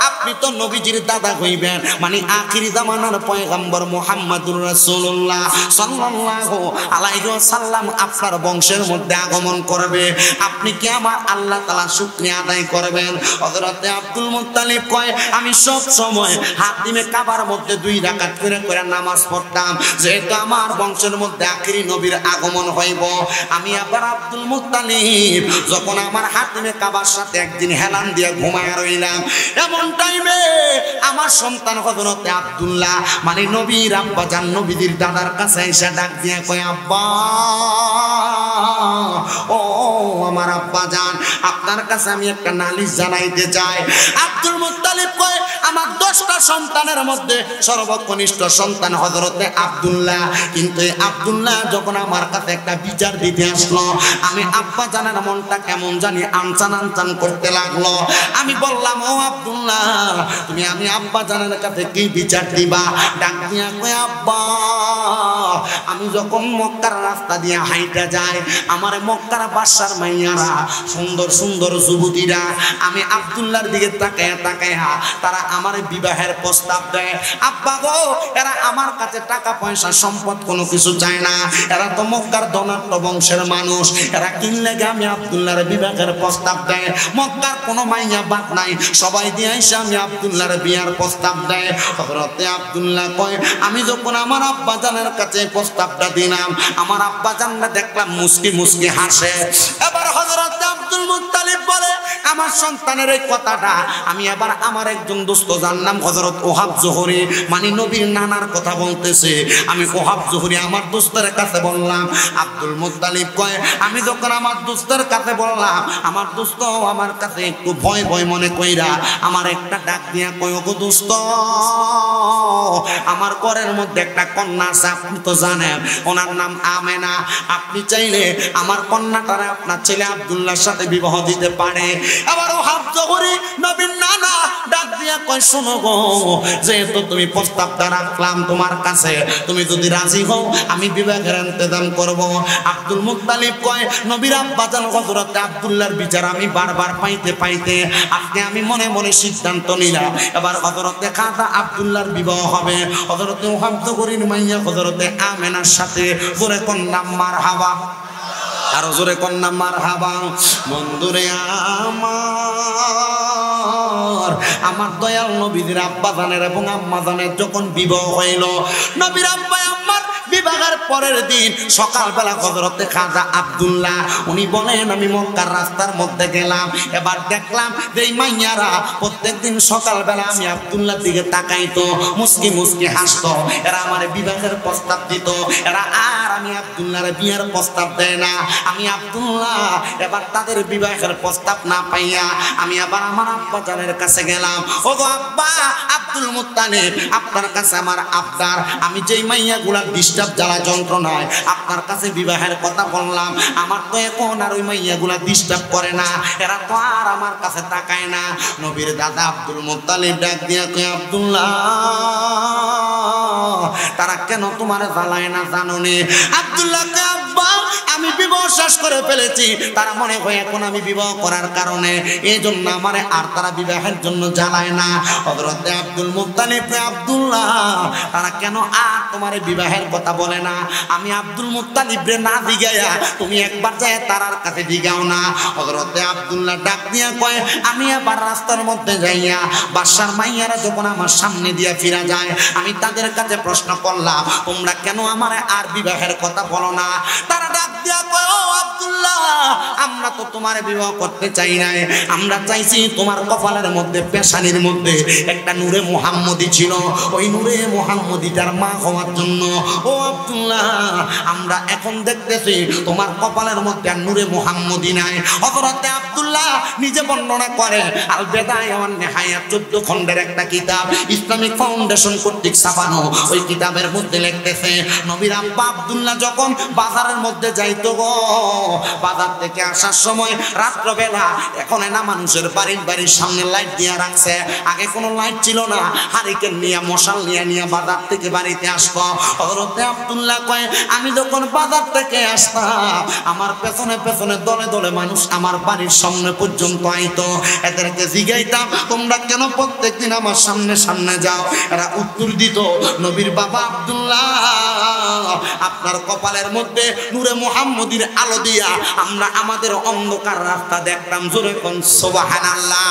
আপনি তো নবীজির দাদা হইবেন মানে আখির জামানার পয়গম্বর মুহাম্মদুর রাসূলুল্লাহ সাল্লাল্লাহু আলাইহি ওয়াসাল্লাম আপনার বংশের মধ্যে আগমন করবে আপনি কি আমার আল্লাহ তাআলা শুকরিয়া আদায় করবেন হযরতে আব্দুল মুত্তালিব কয় আমি সব সময় হাতিমে কাবার মধ্যে 2 রাকাত করে নামাজ পড়তাম যেহেতু আমার বংশের মধ্যে আখিরি নবীর আগমন হইব আমি আবার আব্দুল মুত্তালিব যখন আমার হাতিমে কাবার সাথে একদিন হেলান দিয়ে ঘুমায় রইলাম এমন টাইমে আমার সন্তান হযরতে আব্দুল্লাহ মানে নবীর আব্বা জান নবীর দাদার কাছে এসে ডাক দিয়ে কয় আব্বা ও আমার আব্বা জান আপনার কাছে আমি একটা নালিশ জানাইতে চাই আব্দুল মুত্তালিব কয় আমার 10টা সন্তানের মধ্যে সর্বকনিষ্ঠ সন্তান হযরতে আব্দুল্লাহ। কিন্তু এই আব্দুল্লাহ যখন আমার কাছে একটা বিচার দিতে আসলো, আমি আব্বা জানের মনটা কেমন জানি আনচান আনচান করতে লাগলো। আমি বললাম, ও আব্দুল্লাহ, তুমি আমি আব্বা জানের কাছে কি বিচার দিবা? ডাক দিয়া কই, আব্বা, আমি যখন মক্কার রাস্তা দিয়ে হাইটা যাই, আমার মক্কার বাদশার মাইয়ারা সুন্দর সুন্দর যুবতীরা আমি আব্দুল্লাহর দিকে তাকায়া তাকায়া তারা আমার বিবাহের প্রস্তাব দেয়। আব্বা গো, এরা আমার কাছে টাকা পয়সা সম্পদ কোনো কিছু চায় না, এরা তো মক্কার ধনাঢ্য বংশের মানুষ, এরা কিনলে গে আমি আব্দুল্লাহর বিবাহের প্রস্তাব দেয়। মক্কার কোনো মাইয়া বাদ নাই, সবাই দিয়ে এসে আমি আব্দুল্লাহর বিয়ার প্রস্তাব দেয়। হযরতে আব্দুল্লাহ কয়, আমি যখন আমার আব্বা জানের কাছে প্রস্তাবটা দিলাম, আমার আব্বা জানরা দেখলাম মুস্কি মুস্কি হাসে। এবার হযরতে আব্দুল মুত্তালিব বলে, আমার সন্তানের এই কথাটা আমি এবার আমার একজন দোস্ত জানলাম হযরত ওহাব জোহরি, মানে নবীর নানার কথা বলতেছে। আমি ওহাব জোহরি আমার দোস্তের কাছে বললাম। আব্দুল মুত্তালিব কয়, আমি যখন আমার দোস্তের কাছে বললাম, আমার দোস্ত আমার কাছে একটু ভয় ভয় মনে কইরা আমার একটা ডাক দিয়া কয়, ওগো দোস্ত, আমার ঘরের মধ্যে একটা কন্যা আছে, আপনি তো জানেন, ওনার নাম আমেনা। আপনি চাইলে আমার কন্যাটারে আপনার ছেলে আব্দুল্লাহর সাথে বিবাহ দিতে পারে। আবার ওহাব জোহরি নবীর নানা ডাক দিয়া কয়, শোনো গো, যেহেতু তুমি প্রস্তাবটা রাখলাম তোমার কাছে, তুমি যদি রাজি হও আমি বিবাহের ইন্তজাম করব। আব্দুল মুত্তালিব কয়, নবীর আব্বা জান হযরত আব্দুল্লাহর বিচার আমি বারবার পাইতে পাইতে আজকে আমি মনে মনে সিদ্ধান্ত নিলাম, এবার হযরতে খাজা আব্দুল্লাহর বিবাহ হবে হযরতে ওহাব জোহরির মাইয়া হযরতে আমেনার সাথে। জোরে কন্যা মারহাবা, আরো জোরে কন্যা মারহাবা। বন্ধুরে আমার দয়াল নবীর আব্বা জানের এবং আম্মা জানের যখন বিবাহ হইল, নবীর আব্বা আম্মার বিবাহের পরের দিন সকালবেলা হযরতে খাজা আব্দুল্লাহ উনি বলেন, আমি মক্কার রাস্তার মধ্যে গেলাম, এবার দেখলাম যে এই মাইয়ারা প্রত্যেকদিন সকালবেলা আমি আব্দুল্লাহর দিকে তাকাইতো, মুস্কি মুস্কি হাসতো, এরা আমার বিবাহের প্রস্তাব দিত, এরা আর আমি আব্দুল্লাহর বিয়ের প্রস্তাব দেয় না। আমি আব্দুল্লাহ এবার তাদের বিবাহের প্রস্তাব না পাইয়া আমি আবার আমার আব্বা জানের কাছে গেলাম। ওগো আব্বা আব্দুল মুত্তালিব, আপনার কাছে আমার আবদার, আমি যেই মাইয়াগুলা ডিস্টার্ব জ্বালা যন্ত্রণায় আপনার কাছে বিবাহের কথা বললাম, আমার তো এখন আর ওই মাইয়াগুলা ডিস্টার্ব করে না, এরা তো আর আমার কাছে তাকায় না। নবীর দাদা আব্দুল মুত্তালিব ডাক দিয়া কয়, আব্দুল্লাহ, তারা কেন তোমার জ্বালায় না জানো নে? আব্দুল্লাহ কয়, আব্বা, আমি বিবাহ শেষ করে ফেলেছি, তারা মনে হয় এখন আমি বিবাহ করার কারণে এই জন্য আমার আর তারা বিবাহের জন্য জ্বালায় না। হযরতে আব্দুল মুত্তালিব, আব্দুল্লাহ, তারা কেন আর তোমার বিবাহের কথা বলে না? আমি আব্দুল মুত্তালিবরে না দিগায়া তুমি একবার যায় তারার কাছে দিগাও না। হযরতে আব্দুল্লাহ ডাক দিয়া কয়, আমি আবার রাস্তার মধ্যে যাইয়া বাদশার মাইয়ারা যখন আমার সামনে দিয়া ফিরা যায়, আমি তাদের কাছে প্রশ্ন করলাম, তোমরা কেন আমার আর বিবাহের কথা বলো না? তারা ডাক দিয়া কয়, ও আব্দুল্লাহ, আমরা তো তোমার বিবাহ করতে চাই নাই, আমরা চাইছি তোমার কপালের মধ্যে পেশানির মধ্যে একটা নূরে মুহাম্মদী ছিল, ওই নূরে মুহাম্মদীটার মা হওয়ার জন্য। ও আব্দুল্লাহ, আমরা এখন দেখতেছি তোমার কপালের মধ্যে আর নূরে মুহাম্মদী নাই। হযরতে আব্দুল্লাহ নিজে বর্ণনা করে, আল বেদায়া ওয়ান নিহায়া 14 খণ্ডের একটা কিতাব, ইসলামিক ফাউন্ডেশন কর্তৃক ছাপানো, ওই কিতাবের মধ্যে লিখতেছে, নবীর আব্বা আব্দুল্লাহ যখন বাজারের মধ্যে যাইতো গো, বাজার থেকে আসার সময় রাত্রবেলা, এখন না মানুষের বাড়ির সামনে লাইট দিয়ে রাখছে, আগে কোনো লাইট ছিল না, হারিকেন নিয়ে মশাল নিয়ে বাজার থেকে বাড়িতে আসতো। হযরতে আব্দুল্লাহ কয়, আমি যখন বাজার থেকে আসতাম, আমার পেছনে পেছনে দলে দলে মানুষ আমার বাড়ির সামনে পর্যন্ত আইতো, এদেরকে জিগাইতাম, তোমরা কেন প্রত্যেকদিন আমার সামনে সামনে যাও? এরা উত্তর দিত, নবীর বাবা আব্দুল্লাহ, আপনার কপালের মধ্যে নূরে মুহাম্মদীর আলো দিয়া আমরা আমাদের অন্ধকার রাস্তা দেখতাম। জোরে কোন সুবহানাল্লাহ।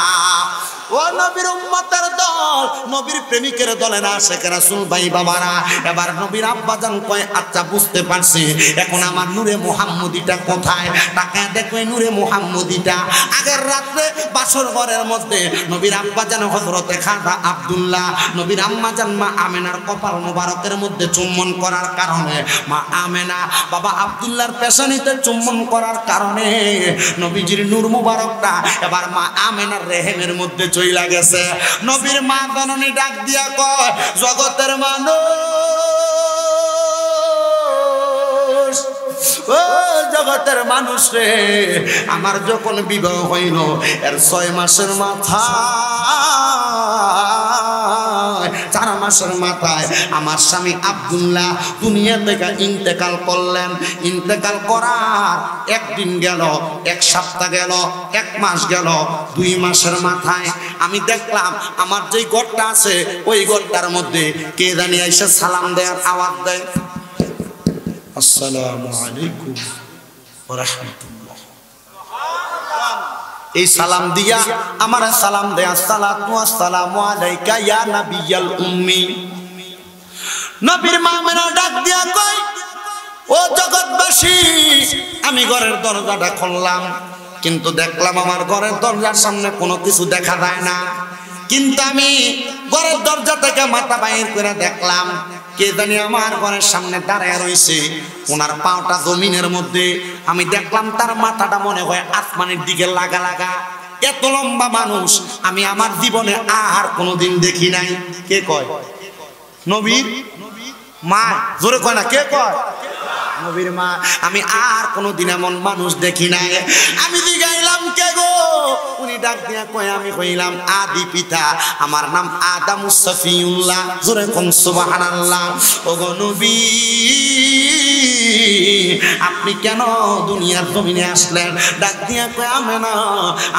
ও নবীর উম্মতের দল, নবীর প্রেমিকের দলে না শেখ রাসূল ভাই বাবারা, এবার নবীর আব্বাজান কয়, আচ্ছা বুঝতে পারছি, এখন আমার নূরে মুহাম্মদীটা কোথায়? তাকায় দেখো নূরে মুহাম্মদীটা আগের রাতে বাসর ঘরের মধ্যে নবীর আব্বাজান হযরতে খাজা আব্দুল্লাহ নবীর আম্মাজান মা আমেনার কপাল মোবারকের মধ্যে চুম্বন করার কারণে, মা আমেনা বাবা আব্দুল্লাহর পেশানিতে চুম্বন করার কারণে নবীজির নূর মুবারকটা এবার মা আমেনার রেহেমের মধ্যে চইলা গেছে। নবীর মা জননী ডাক দিয়া কয়, জগতের মানুষ, ও জগতের মানুষ রে, আমার যখন বিবাহ হইল এর 6 মাসের মাথায়, 4 মাসের মাথায় আমার স্বামী আব্দুল্লাহ দুনিয়া থেকে ইন্তেকাল করলেন। ইন্তেকাল করার 1 দিন গেল, 1 সপ্তাহ গেল, 1 মাস গেল, 2 মাসের মাথায় আমি দেখলাম আমার যেই ঘরটা আছে ওই ঘরটার মধ্যে কে জানি এসে সালাম দেয়, আওয়াজ দেয়, আসসালামু আলাইকুম ওয়া রাহমাতুল্লাহ। এই সালাম দিয়া আমার সালাম দেয়, আসসালাতু আসসালামু আলাইকা ইয়া নাবিয়াল উম্মি। নবীর মা মেনা ডাক দিয়া কয়, ও জগৎবাসী, আমি ঘরের দরজাটা খুললাম, কিন্তু দেখলাম আমার ঘরের দরজার সামনে কোনো কিছু দেখা যায় না। কিন্তু আমি ঘরের দরজা থেকে মাথা বাইর করে দেখলাম কে জানি আমার ঘরের সামনে দাঁড়ায় রয়েছে, ওনার পাওটা জমিনের মধ্যে। আমি দেখলাম তার মাথাটা মনে হয় আসমানের দিকে লাগা লাগা। এত লম্বা মানুষ আমি আমার জীবনে আর কোনোদিন দেখি নাই। কে কয়? নবীর মা। জোরে কয় না, কে কয়? নবীর মা। আমি আর কোনোদিন এমন মানুষ দেখি নাই। আমি জিগাইলাম, কে গো? উনি ডাক দিয়া কয়, আমি কইলাম, আদি পিতা, আমার নাম আদামুস সফিউল্লাহ। জোরে কোন সুবহানাল্লাহ। ওগো নবী, আপনি কেন দুনিয়ার জমিনে আসলেন? ডাক দিয়া কয়, আমেনা,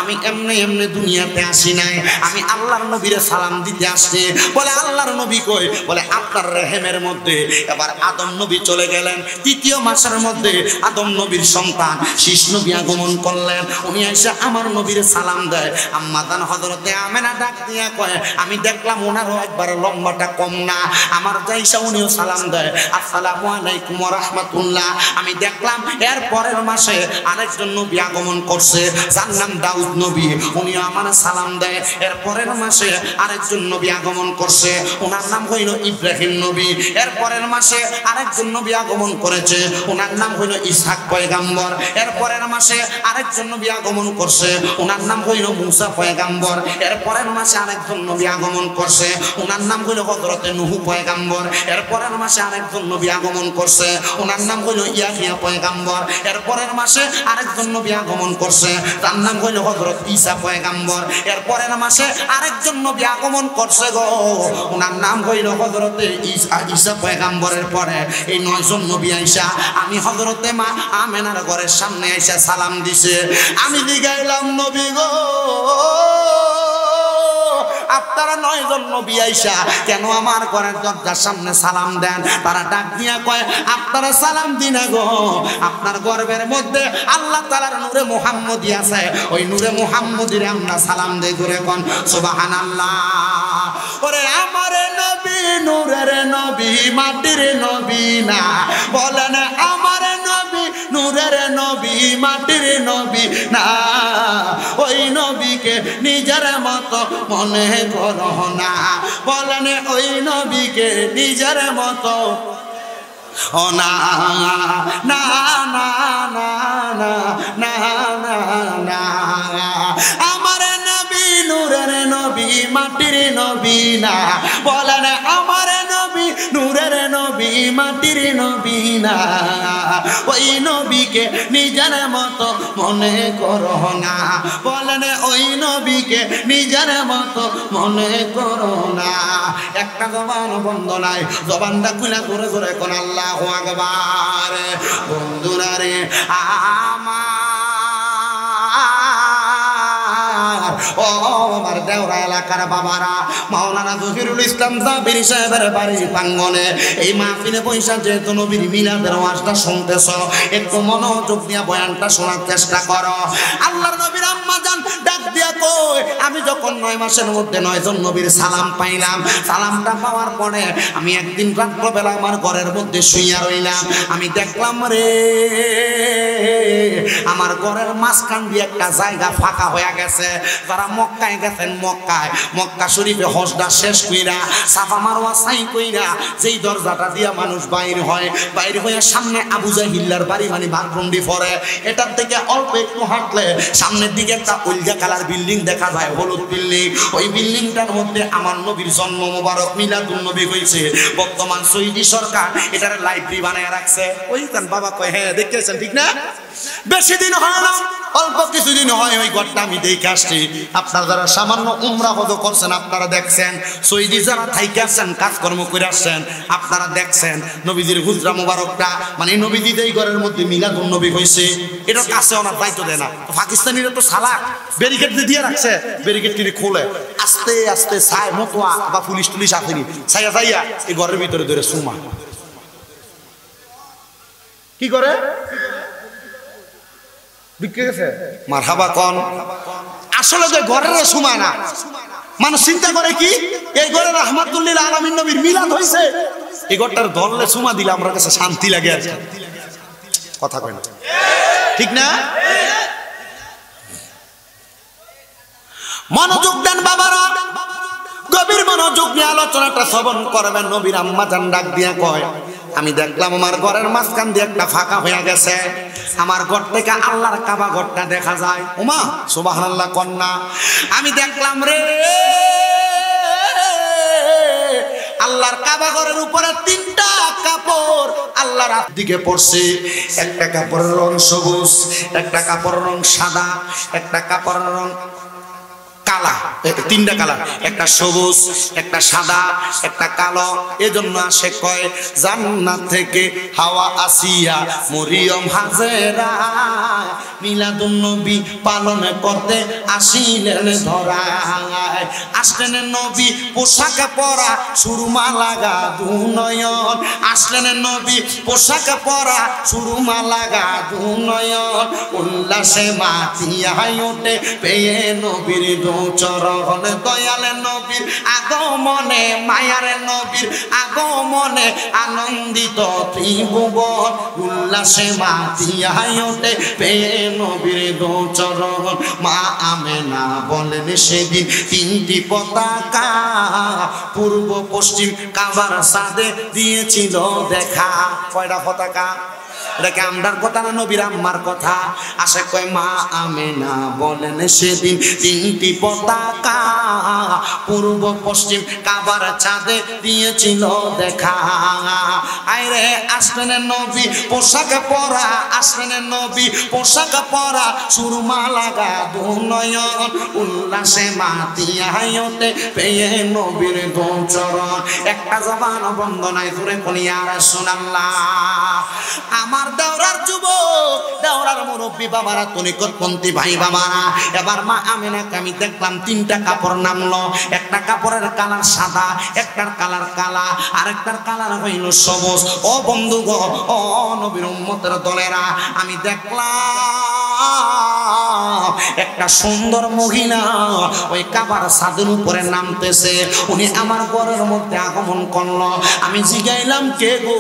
আমি এমনি এমনি দুনিয়াতে আসি নাই, আমি আল্লাহর নবীরে সালাম দিতে আসছি। বলে আল্লাহর নবী কই? বলে আপনার রেহেমের মধ্যে এবার আদম নবী চলে গেলেন। 3য় মাসের মধ্যে আদম নবীর সন্তান শীষ নবী আগমন করলেন। উনি এসে আমার নবীরে সালাম দেয়। আম্মা জান হযরতে আমেনা ডাক দিয়া কয়, আমি দেখলাম ওনারও একবার লম্বাটা কম না, আমার যাইসা উনিও সালাম দেয়, আসসালামু আলাইকুম ওয়া রাহমাতুল্লাহ। আমি দেখলাম এর পরের মাসে আরেকজন নবী আগমন করছে, যার নাম দাউদ নবী, উনিও আমার সালাম দেয়। এর পরের মাসে আরেকজন নবী আগমন করছে, ওনার নাম হইল ইব্রাহিম নবী। এর পরের মাসে আরেকজন নবী আগমন করেছে, ওনার নাম হইল ইসহাক পয়গাম্বর। এর পরের মাসে আরেকজন নবী আগমন করছে, ওনার নাম হইল মুসা পয়গাম্বর। এর পরের মাসে আরেকজন নবী আগমন করছে, ওনার নাম হইল হযরতে নূহ পয়গাম্বর। এর পরের মাসে আরেকজন নবী আগমন করছে, ওনার নাম হইল ইয়াহিয়া পয়গাম্বর। এর পরের মাসে আরেকজন নবী আগমন করছে, তার নাম হইল হযরত ঈসা পয়গাম্বর। এর পরের মাসে আরেকজন নবী আগমন করছে গো, ওনার নাম হইল হযরতে ঈসা পয়গাম্বরের পরে এই 9 জন নবী আইসা আমি হযরতে মা আমেনার ঘরের সামনে আইসা সালাম দিছে। আমি জিগাইলাম, নবী গো, আপনারা 9 জন নবী আইসা কেন আমার ঘরের দরজার সামনে সালাম দেন? তারা ডাক দিয়া কয়, আপনারা সালাম দিন গো, আপনার গর্বের মধ্যে আল্লাহ তাআলার নূরে মুহাম্মদী আছে, ওই নূরে মুহাম্মদীরে আমরা সালাম দেই। করে কোন সুবহানাল্লাহ। ওরে আমার নবী নূরের নবী, মাটির নবী না, বলেন আমার নবী নূরের নবী, মাটির নবী না, ওই নবীকে নিজের মতো মনে করো না, বলেন ওই নবীকে নিজের মতো ও না না না না না না না না। আমার নবী নূরের নবী, মাটির নবী না, বলেন আমার নবী নূরের নবী, মাটির নবী না, ওই নবীকে নিজের মতো মনে করো না, বলেন ওই নবীকে নিজের মতো মনে করো না। একটা জবান বন্ধ নাই, জবানটা খুলে করে করে কোন আল্লাহু আকবার। বন্ধুরা রে ও আমার দেওরা এলাকার বাবারা, মাওলানা জহিরুল ইসলাম জাবির সাহেবের বাড়ির প্রাঙ্গণে এই মাহফিলে বৈশা যেহেতু নবীর মিলাদের ওয়াজটা শুনতেছ, একটু মনোযোগ দিয়ে বয়ানটা শোনার চেষ্টা করো। আল্লাহর নবীর আম্মা জান ডাক দিয়া কই, আমি যখন 9 মাসের মধ্যে 9 জন নবীর সালাম পাইলাম, সালামটা পাওয়ার পরে আমি একদিন রাত্রবেলা আমার ঘরের মধ্যে শুইয়া রইলাম। আমি দেখলাম রে আমার ঘরের মাঝখান দিয়ে একটা জায়গা ফাঁকা হয়ে গেছে। যারা মক্কায় গেছেন মক্কায়, মক্কা শরীফে হজটা শেষ কইরা সাফা মারওয়া সাই কইরা যেই দরজাটা দিয়া মানুষ বাইর হয়, বাইর হয়ে সামনে আবু জাহিল্লার বাড়ি মানে বাঘরুন্ডি পড়ে, এটার থেকে অল্প একটু হাঁটলে সামনের দিকে একটা উলজা কালার বিল্ডিং দেখা যায়, হলুদ বিল্ডিং। ওই বিল্ডিংটার মধ্যে আমার নবীর জন্ম মোবারক মিলাদুন নবী হয়েছে। বর্তমান সৌদি সরকার এটার লাইব্রেরি বানায় রাখছে। ওইখান বাবা কয় হ্যাঁ দেখতেছেন ঠিক না? বেশি দিন হয় না, অল্প কিছুদিন হয় ওই ঘরটা আমি দেখে আসছি। আপনারা যারা সামান্য উমরা হজ করছেন আপনারা দেখছেন, সৌদি যারা থাইকে আসছেন কাজকর্ম করে আসছেন আপনারা দেখছেন নবীজির হুজরা মোবারকটা মানে নবীজির এই ঘরের মধ্যে মিলাদুন নবী হয়েছে। এটার কাছে ওনার দায়িত্ব দেয় না। পাকিস্তানিরা তো সালাক ব্যারিকেড দিয়ে রাখছে, ব্যারিকেড টিনে খোলে আস্তে আস্তে ছায় মতোয়া বা পুলিশ টুলিশ আসেনি ছাইয়া ছাইয়া এই ঘরের ভিতরে ধরে সুমা কি করে বিক্রি গেছে মারহাবা কোন। আসলে যে ঘরের সুমা না, মানুষ চিন্তা করে কি এই ঘরে রাহমাতুল্লিল আলামিন নবীর মিলাদ হইছে, এই ঘরটার ধরলে সুমা দিলে আমার কাছে শান্তি লাগে আর কথা কয় না ঠিক না? মনোযোগ দেন বাবারা, গভীর মনোযোগ নিয়ে আলোচনাটা শ্রবণ করবেন। নবীর আম্মা জান ডাক দিয়া কয় আমি দেখলাম আমার ঘরের মাঝখান দিয়ে একটা ফাঁকা হয়ে গেছে, আমার ঘর থেকে আল্লাহর কাবা ঘরটা দেখা যায়। ওমা সুবহানাল্লাহ কন্যা, আমি দেখলাম রে আল্লাহর কাবা ঘরের উপরে তিনটা কাপড় আল্লাহর দিকে পড়ছে। একটা কাপড়ের রং সবুজ, একটা কাপড়ের রং সাদা, একটা কাপড়ের রং কালা, তিনটা কালার, একটা সবুজ, একটা সাদা, একটা কালো। এজন্য আসে কয় জান্নাত থেকে হাওয়া আসিয়া মরিয়ম হাজেরা মিলাদুন নবী পালন করতে আসিলেন ধরায়। আসলেন নবী পোশাক পরা সুরমা লাগা দুনয়ন, আসলেন নবী পোশাক পরা সুরমা লাগা দুনয়ন, উল্লাসে মাতিয়া ওঠে পেয়ে নবীর চরণ। দয়াল নবীর আগমনে মায়ার নবীর আগমনে আনন্দিত ত্রিভুবন, উল্লাসে মাতিয়া ওঠে পেয়ে নবীর চরণ। মা আমেনা বলেন সেদিন তিনটি পতাকা পূর্ব পশ্চিম কাবার সাদে দিয়েছিল দেখা। কয়টা পতাকা? এটাকে আমরার কথা না নবীর আম্মার কথা? আসে কয় মা আমেনা বলেন সেদিন তিনটি পতাকা পূর্ব পশ্চিম কাবার চাঁদে দিয়েছিল দেখা। আইরে আসলেন নবী পোশাক পরা, আসলেন নবী পোশাক পরা সুরমা লাগা দুনয়ন, উল্লাসে মাতিয়া ওঠে পেয়ে নবীর চরণ। একটা জবান বন্ধ নাই জোরে বলি ইয়া রাসূলুল্লাহ। আমার দেওরার যুবক, দেওরার মুরব্বী বাবারা, তনিকটপন্থী ভাই বাবারা, এবার মা আমেনাকে আমি দেখলাম তিনটা কাপড় নামলো। একটা কাপড়ের কালার সাদা, একটার কালার কালা, আরেকটার কালার হইল সবুজ। ও বন্ধু গো, ও নবীর উম্মতের দলেরা, আমি দেখলাম একটা সুন্দর মহিলা ওই কাবার ছাদের উপরে নামতেছে। উনি আমার ঘরের মধ্যে আগমন করলো। আমি জিগাইলাম কে গো?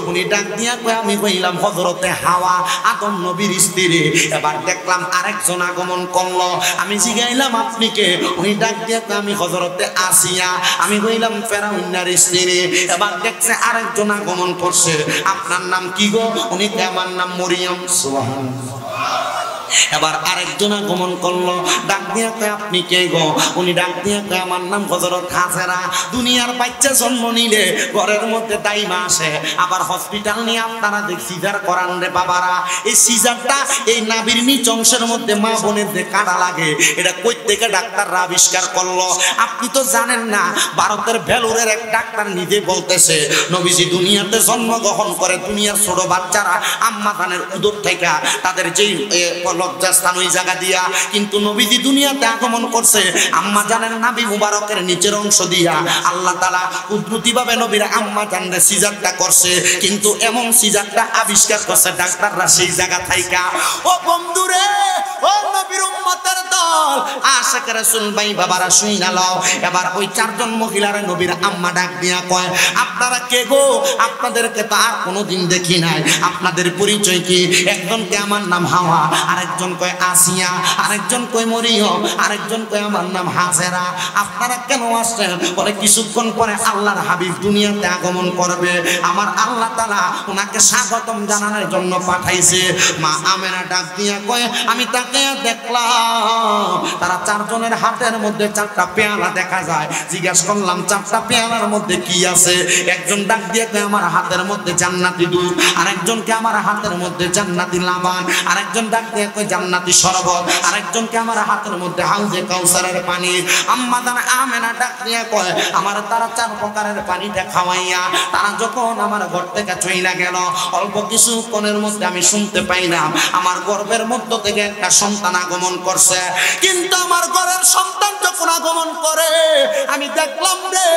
উনি ডাক দিয়া কই আমি কইলাম হযরতে হাওয়া আদম নবীর স্ত্রী। এবার দেখলাম আরেকজন আগমন করলো। আমি জিগাইলাম আপনি কে? উনি ডাক দিয়া কই আমি হযরতে আসিয়া। আমি কইলাম ফেরাউনের স্ত্রী। এবার দেখছে আরেকজন আগমন করছে। আপনার নাম কি গো? উনি কই আমার নাম মরিয়ম। সুবহানাল্লাহ। এবার আরেকজন আগমন করলো, ডাক দিয়া কয় আপনি কে গো? উনি ডাক দিয়া কয় আমার নাম হযরত হাজেরা। দুনিয়ার বাচ্চা জন্ম নিলে ঘরের মধ্যে দাইমা আসে, আবার হসপিটাল নিয়ে আপনারা দেখ সিজার করান রে বাবারা। এই সিজারটা এই নাভির নিচ অংশের মধ্যে মা বোনের যে কাটা লাগে, এটা কই থেকে ডাক্তাররা আবিষ্কার করলো আপনি তো জানেন না। ভারতের ভেলোরের এক ডাক্তার নিজে বলতেছে নবীজি দুনিয়াতে জন্মগ্রহণ করে দুনিয়ার ছোট বাচ্চারা আম্মা জানের উদর থেকে তাদের যেই লজ্জাস্থান ওই জায়গা দিয়া, কিন্তু নবীজি দুনিয়াতে আগমন করছে আম্মা জানের নাভি মুবারকের নিচের অংশ দিয়া। আল্লাহ তাআলা কুদরতি ভাবে নবীর আম্মা জানের সিজারটা করছে, কিন্তু এমন সিজারটা আবিষ্কার করছে ডাক্তাররা সেই জায়গা থাইকা। ও বন্ধুরে, ও নবীর উম্মতের দল আশিক রাসূল ভাই বাবারা শুইনা লও এবার ওই চারজন মহিলার নবীর আম্মা ডাক দিয়া কয় আপনারা কে গো আপনাদেরকে তো আর কোনোদিন দেখি নাই আপনাদের পরিচয় কি একজন কে আমার নাম হাওয়া আরেকজন কয় আসিয়া আরেকজন কয় মরিয়ম আরেকজন কয় আমার নাম হাজেরা আপনারা কেন আসছেন পরে কিছুক্ষণ পরে আল্লাহর হাবিব দুনিয়াতে আগমন করবে আমার আল্লাহ তাআলা ওনাকে স্বাগতম জানানোর জন্য পাঠাইছে মা আমেনা ডাক দিয়া কয় আমি তাকে দেখলাম তারা চারজনের হাতের মধ্যে চারটা পেয়ালা দেখা যায় জিজ্ঞাসা করলাম চারটা পেয়ালার মধ্যে কি আছে একজন ডাক দিয়ে কয় আমার হাতের মধ্যে জান্নাতি দুধ আরেকজনকে আমার হাতের মধ্যে জান্নাতি লাবান আরেকজন ডাক দিয়ে কয় জান্নাতি শরবত আরেকজনকে আমার হাতের মধ্যে হাউজে কাউসারের পানি আম্মা জান আমেনা ডাক দিয়ে কয় আমার তারা চার প্রকারের পানিটা খাওয়াইয়া তারা যখন আমার ঘর থেকে চইলা গেল অল্প কিছুক্ষণের মধ্যে আমি শুনতে পাইলাম আমার গর্ভের মধ্য থেকে একটা সন্তান আগমন করছে কিন্তু আমার ঘরের সন্তান যখন আগমন করে আমি দেখলাম রে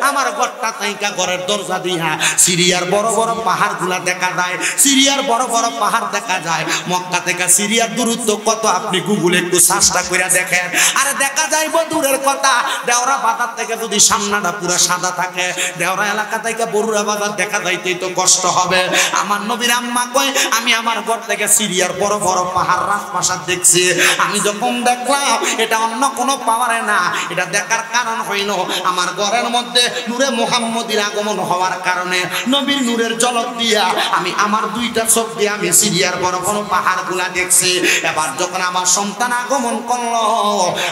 আমার ঘরটা তাইকা ঘরের দরজা দিয়া সিরিয়ার বড় বড় পাহাড়গুলা দেখা যায় সিরিয়ার বড় বড় পাহাড় দেখা যায় মক্কা থেকে সিরিয়ার দূরত্ব কত আপনি গুগলে একটু সার্চটা করে দেখেন আরে দেখা যায় দূরের কথা দেওরা বাজার থেকে যদি সামনাটা পুরো সাদা থাকে দেওরা এলাকা থেকে বড়ুরা বাজার দেখা যাইতেই তো কষ্ট হবে আমার নবীর আম্মা কয় আমি আমার ঘর থেকে সিরিয়ার বড় বড় পাহাড় রাজপ্রাসাদ দেখছি আমি যখন দেখলাম এটা অন্য কোনো পাওয়ারে না এটা দেখার কারণ হইল আমার ঘরের মধ্যে নূরে মুহাম্মদীর আগমন হওয়ার কারণে নবীর নূরের ঝলক দিয়া আমি আমার দুইটা চোখ দিয়ে আমি সিরিয়ার বড় বড় পাহাড়গুলা দেখছি এবার যখন আমার সন্তান আগমন করলো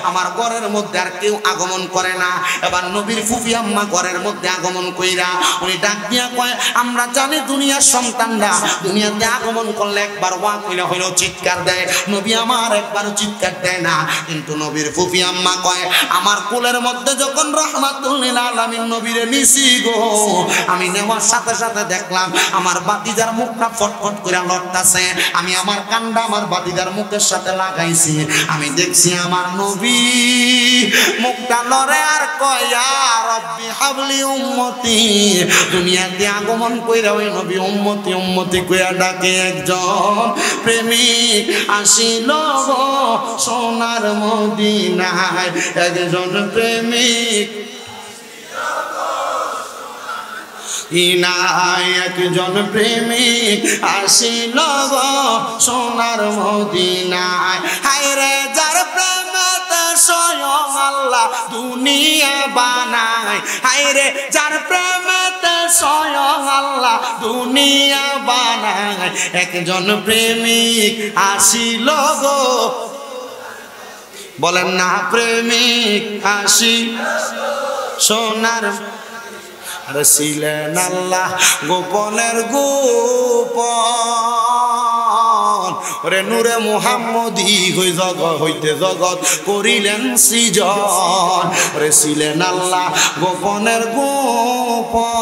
আমার ঘরের মধ্যে আর কেউ আগমন করে না এবার নবীর ফুফি আম্মা ঘরের মধ্যে আগমন কইরা উনি ডাক দিয়া কয় আমরা জানি দুনিয়ার সন্তানরা দুনিয়াতে আগমন করলে একবার ওয়া কইলে হইলো চিৎকার দেয় নবী আমার একবারও চিৎকার দেয় না কিন্তু নবীর ফুফি আম্মা কয় আমার কোলের মধ্যে যখন রাহমাতুল লিল আলামিন নবীরে নিছি গো আমি নেওয়ার সাথে সাথে দেখলাম আমার বাতিজার মুখটা ফটফট করে লড়তাছে আমি আমার কান্ডা আমার বাতিজার মুখের সাথে লাগাইছি আমি দেখছি আমার নবী মুখটা লড়ে আর কয় ইয়া রব্বি হাবলি উম্মতি দুনিয়াতে আগমন কইরা ওই নবী উম্মতি উম্মতি কইয়া ডাকে একজন প্রেমিক আসিল গো সোনার মদিনায় একজন প্রেমিক ইনায় একজন প্রেমিক আসিল গো সোনার মদিনায় হায় রে যার প্রেমেতে স্বয়ং আল্লাহ দুনিয়া বানায় হায় রে যার প্রেমেতে স্বয়ং আল্লাহ দুনিয়া বানায় একজন প্রেমিক আসিল গো বলেন না প্রেমিক আসি সোনার ছিলেন আল্লাহ গোপনের গোপন ওরে নূরে মুহাম্মদী হইতে জগৎ করিলেন সৃজন ওরে ছিলেন আল্লাহ গোপনের গোপন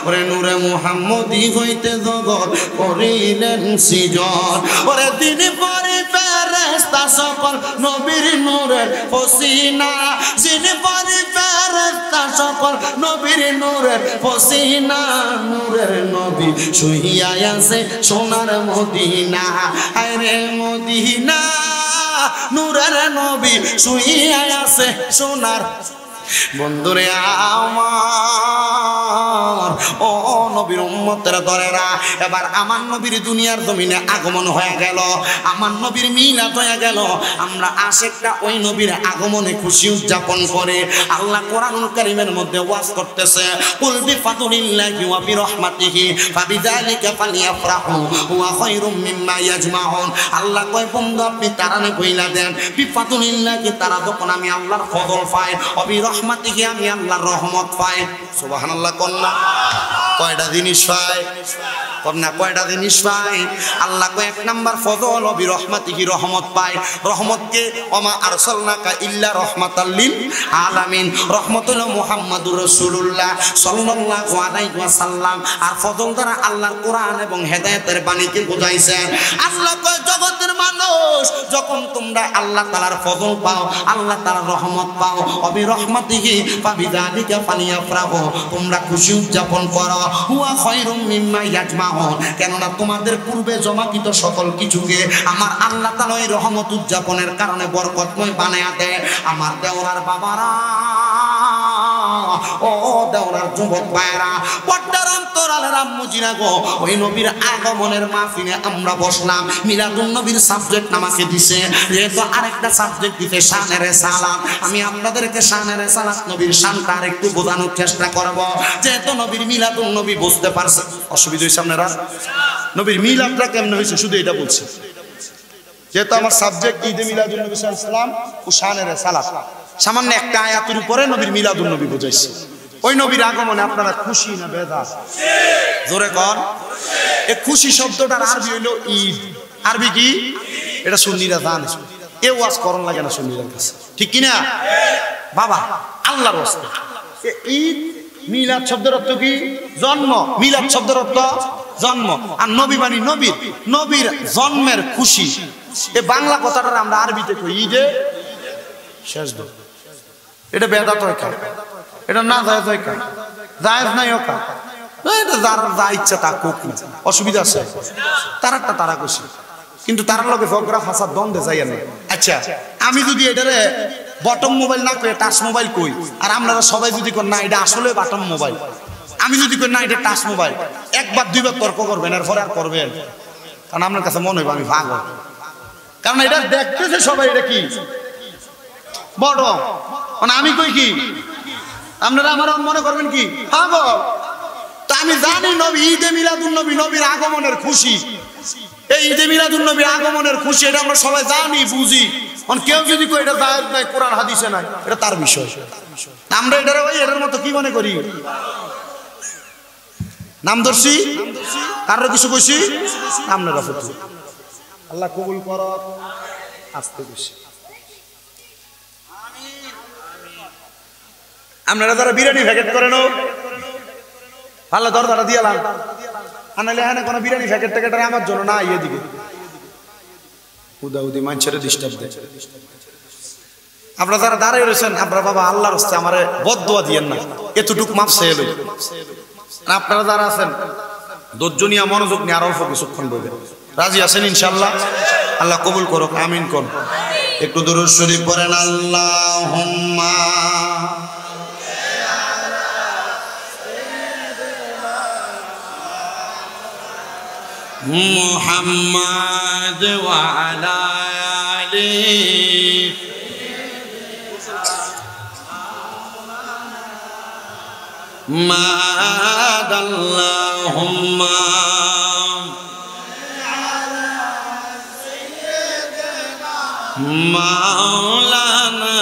ওরে নূরে মুহাম্মদী হইতে জগৎ করিলেন সৃজন ওরে দিন পরে ফেরেশতা সকল নবীর নূরের পসিনা যিনি পরে ফেরেশতা সকল নবীর নূরের পসিনা নূরের নবী শুইয়া আছে সোনার মদিনা আরে মদিনা নূরের নবী শুইয়া আছে সোনার বন্ধুরে আমার ও নবীর উম্মতেরা দরেরা এবার আমার নবীর দুনিয়ার জমিনে আগমন হয়ে গেল আমার নবীর মিলাদ হয়ে গেল আমরা আশিকরা ওই নবীর আগমনে খুশি উদযাপন করে আল্লাহ কোরআনুল কারীমের মধ্যে ওয়াজ করতেছে কুল বিফাদলিল্লাহি ওয়া বিরহমাতিহি ফাবিযালিকা ফালিয়াফরাহু হুয়া খায়রুম মিম্মা ইয়াজমাউন আল্লাহ কয় বন্ধু আপনি তারানে কইলা দেন বিফাদলিল্লাহি তারা যখন আমি আল্লাহর ফজল পাই রহমাতিহি আমি আল্লাহর রহমত পাই সুবহানাল্লাহ কন্যা কয়টা জিনিস পাই কন্যা কয়টা জিনিস পাই আল্লাহ কয় এক নাম্বার ফজল ও বিরহমাতিহি রহমত পাই রহমতকে ওমা আরসালনাকা ইল্লা রাহমাতাল লিল আলামিন রহমত হলো মুহাম্মাদুর রাসূলুল্লাহ সাল্লাল্লাহু আলাইহি ওয়াসাল্লাম আর ফজল দ্বারা আল্লাহর কোরআন এবং হেদায়েতের বাণীকে বুঝাইছেন আল্লাহ কয় জগতের মানুষ যখন তোমরা আল্লাহ তাআলার ফজল পাও আল্লাহ তাআলার রহমত পাও ও বিরহমাতিহি ফাবিযালিকা ফালিয়াফরাহু তোমরা খুশি উদযাপন করো হুয়া খায়রুম মিম্মা ইয়াজমাউন পাবো, কেননা তোমাদের পূর্বে জমাকৃত সকল কিছুকে আমার আল্লাহ তাআলা এই রহমত উদযাপনের কারণে বরকতময় বানায়া দেয়। আমার দেওরার বাবারা, ও দেওরার যুবক ভাইরা, পর্দার অন্তরালের আম্মুজিরা গো, ওই নবীর আগমনের মাহফিলে আমরা বসলাম। মিলাদুন নবীর সাবজেক্ট আমাকে দিছে, যেহেতু আরেকটা সাবজেক্ট দিতে শানের সালাত, আমি আপনাদেরকে শানের সালাত নবীর শানটা আরেকটু বোঝানোর চেষ্টা করব। যেহেতু নবীর মিলাদুন নবী বুঝতে পারছে, অসুবিধা হয়েছে আপনারা? নবীর মিলাদটা কেমন হয়েছে শুধু এটা বলছে। যেহেতু আমার সাবজেক্ট ঈদে মিলাদুন নবী সাল্লাল্লাহু আলাইহি ওয়াসাল্লাম ও শানের সালাত, সামান্য একটা আয়াতের উপরে নবীর মিলাদুন নবী বুঝাইছে। ওই নবীর আগমনে আপনারা খুশি না বেজার? জোরে কর। এই খুশি শব্দটার আরবি হইল ঈদ। আরবি কি? এটা সুন্নিরা জানে, এ ওয়াজ করণ লাগে না সুন্নিদের কাছে, ঠিক কিনা বাবা? আল্লাহর রাস্তা ঈদ। মিলাদ শব্দের অর্থ কি? জন্ম। মিলাদ শব্দের অর্থ জন্ম, আর নবী মানে নবীর, নবীর জন্মের খুশি। এই বাংলা কথাটা আমরা আরবিতে কই ঈদে শেষ দো। এটা বেদাত হয় কা, এটা না জায়েজ হয় কা, জায়েজ নাই হোক, এটা যার যা ইচ্ছা তা কোক না, অসুবিধা আছে? তারাটা তারা খুশি, কিন্তু তার লগে ঝগড়া ফাসাদ দ্বন্দ্বে যাই না। আচ্ছা, আমি যদি এটারে বটম মোবাইল না কই টাচ মোবাইল কই, আর আপনারা সবাই যদি কোন না এটা আসলে বটম মোবাইল, আমি যদি কই না এটা টাচ মোবাইল, একবার দুইবার তর্ক করবেন, এরপরে আর করবেন, কারণ আপনার কাছে মনে হবে আমি ভাগ, কারণ এটা দেখতেছে সবাই এটা কি বড়, মানে আমি কই কি আপনারা আমার মনে করবেন কি পাগল। তা আমি জানি নবী ঈদে মিলাদুন নবী, নবীর আগমনের খুশি। এই ঈদে মিলাদুন নবীর আগমনের খুশি এটা আমরা সবাই জানি, বুঝি। কেউ যদি কই এটা জায়েজ নাই, কোরআন হাদিসে নাই, এটা তার বিষয়। আমরা এটার ওই এটার মতো কি মনে করি? নাম ধরছি, কারো কিছু কইছি, আপনারা ফুটু আল্লাহ কবুল কর। আসতে খুশি আপনারা যারা বিরিয়ানি প্যাকেট করেন, আল্লাহ দরদাটা দিয়ালাম, আনালে হ্যাঁ কোনো বিরিয়ানি প্যাকেট ট্যাকেটার আমার জন্য না, এদিকে উদাউদি মানুষের ডিস্টার্ব দেয়। আপনারা যারা দাঁড়িয়ে রয়েছেন, আপনারা বাবা আল্লাহর হস্তে আমারে বদদোয়া দিয়েন না, এতটুক মাপ চেয়ে লই। আপনারা যারা আছেন ধৈর্য নিয়ে মনোযোগ নিয়ে আর অল্প কিছুক্ষণ বলবেন, রাজি আছেন ইনশাআল্লাহ? আল্লাহ কবুল করুক, আমিন কোন। একটু দুরূদ শরীফ পড়েন। আল্লাহুম্মা মুহাম্মাদ ওয়া আলা আলিহি মাদাল্লাহুম্মা মাওলানা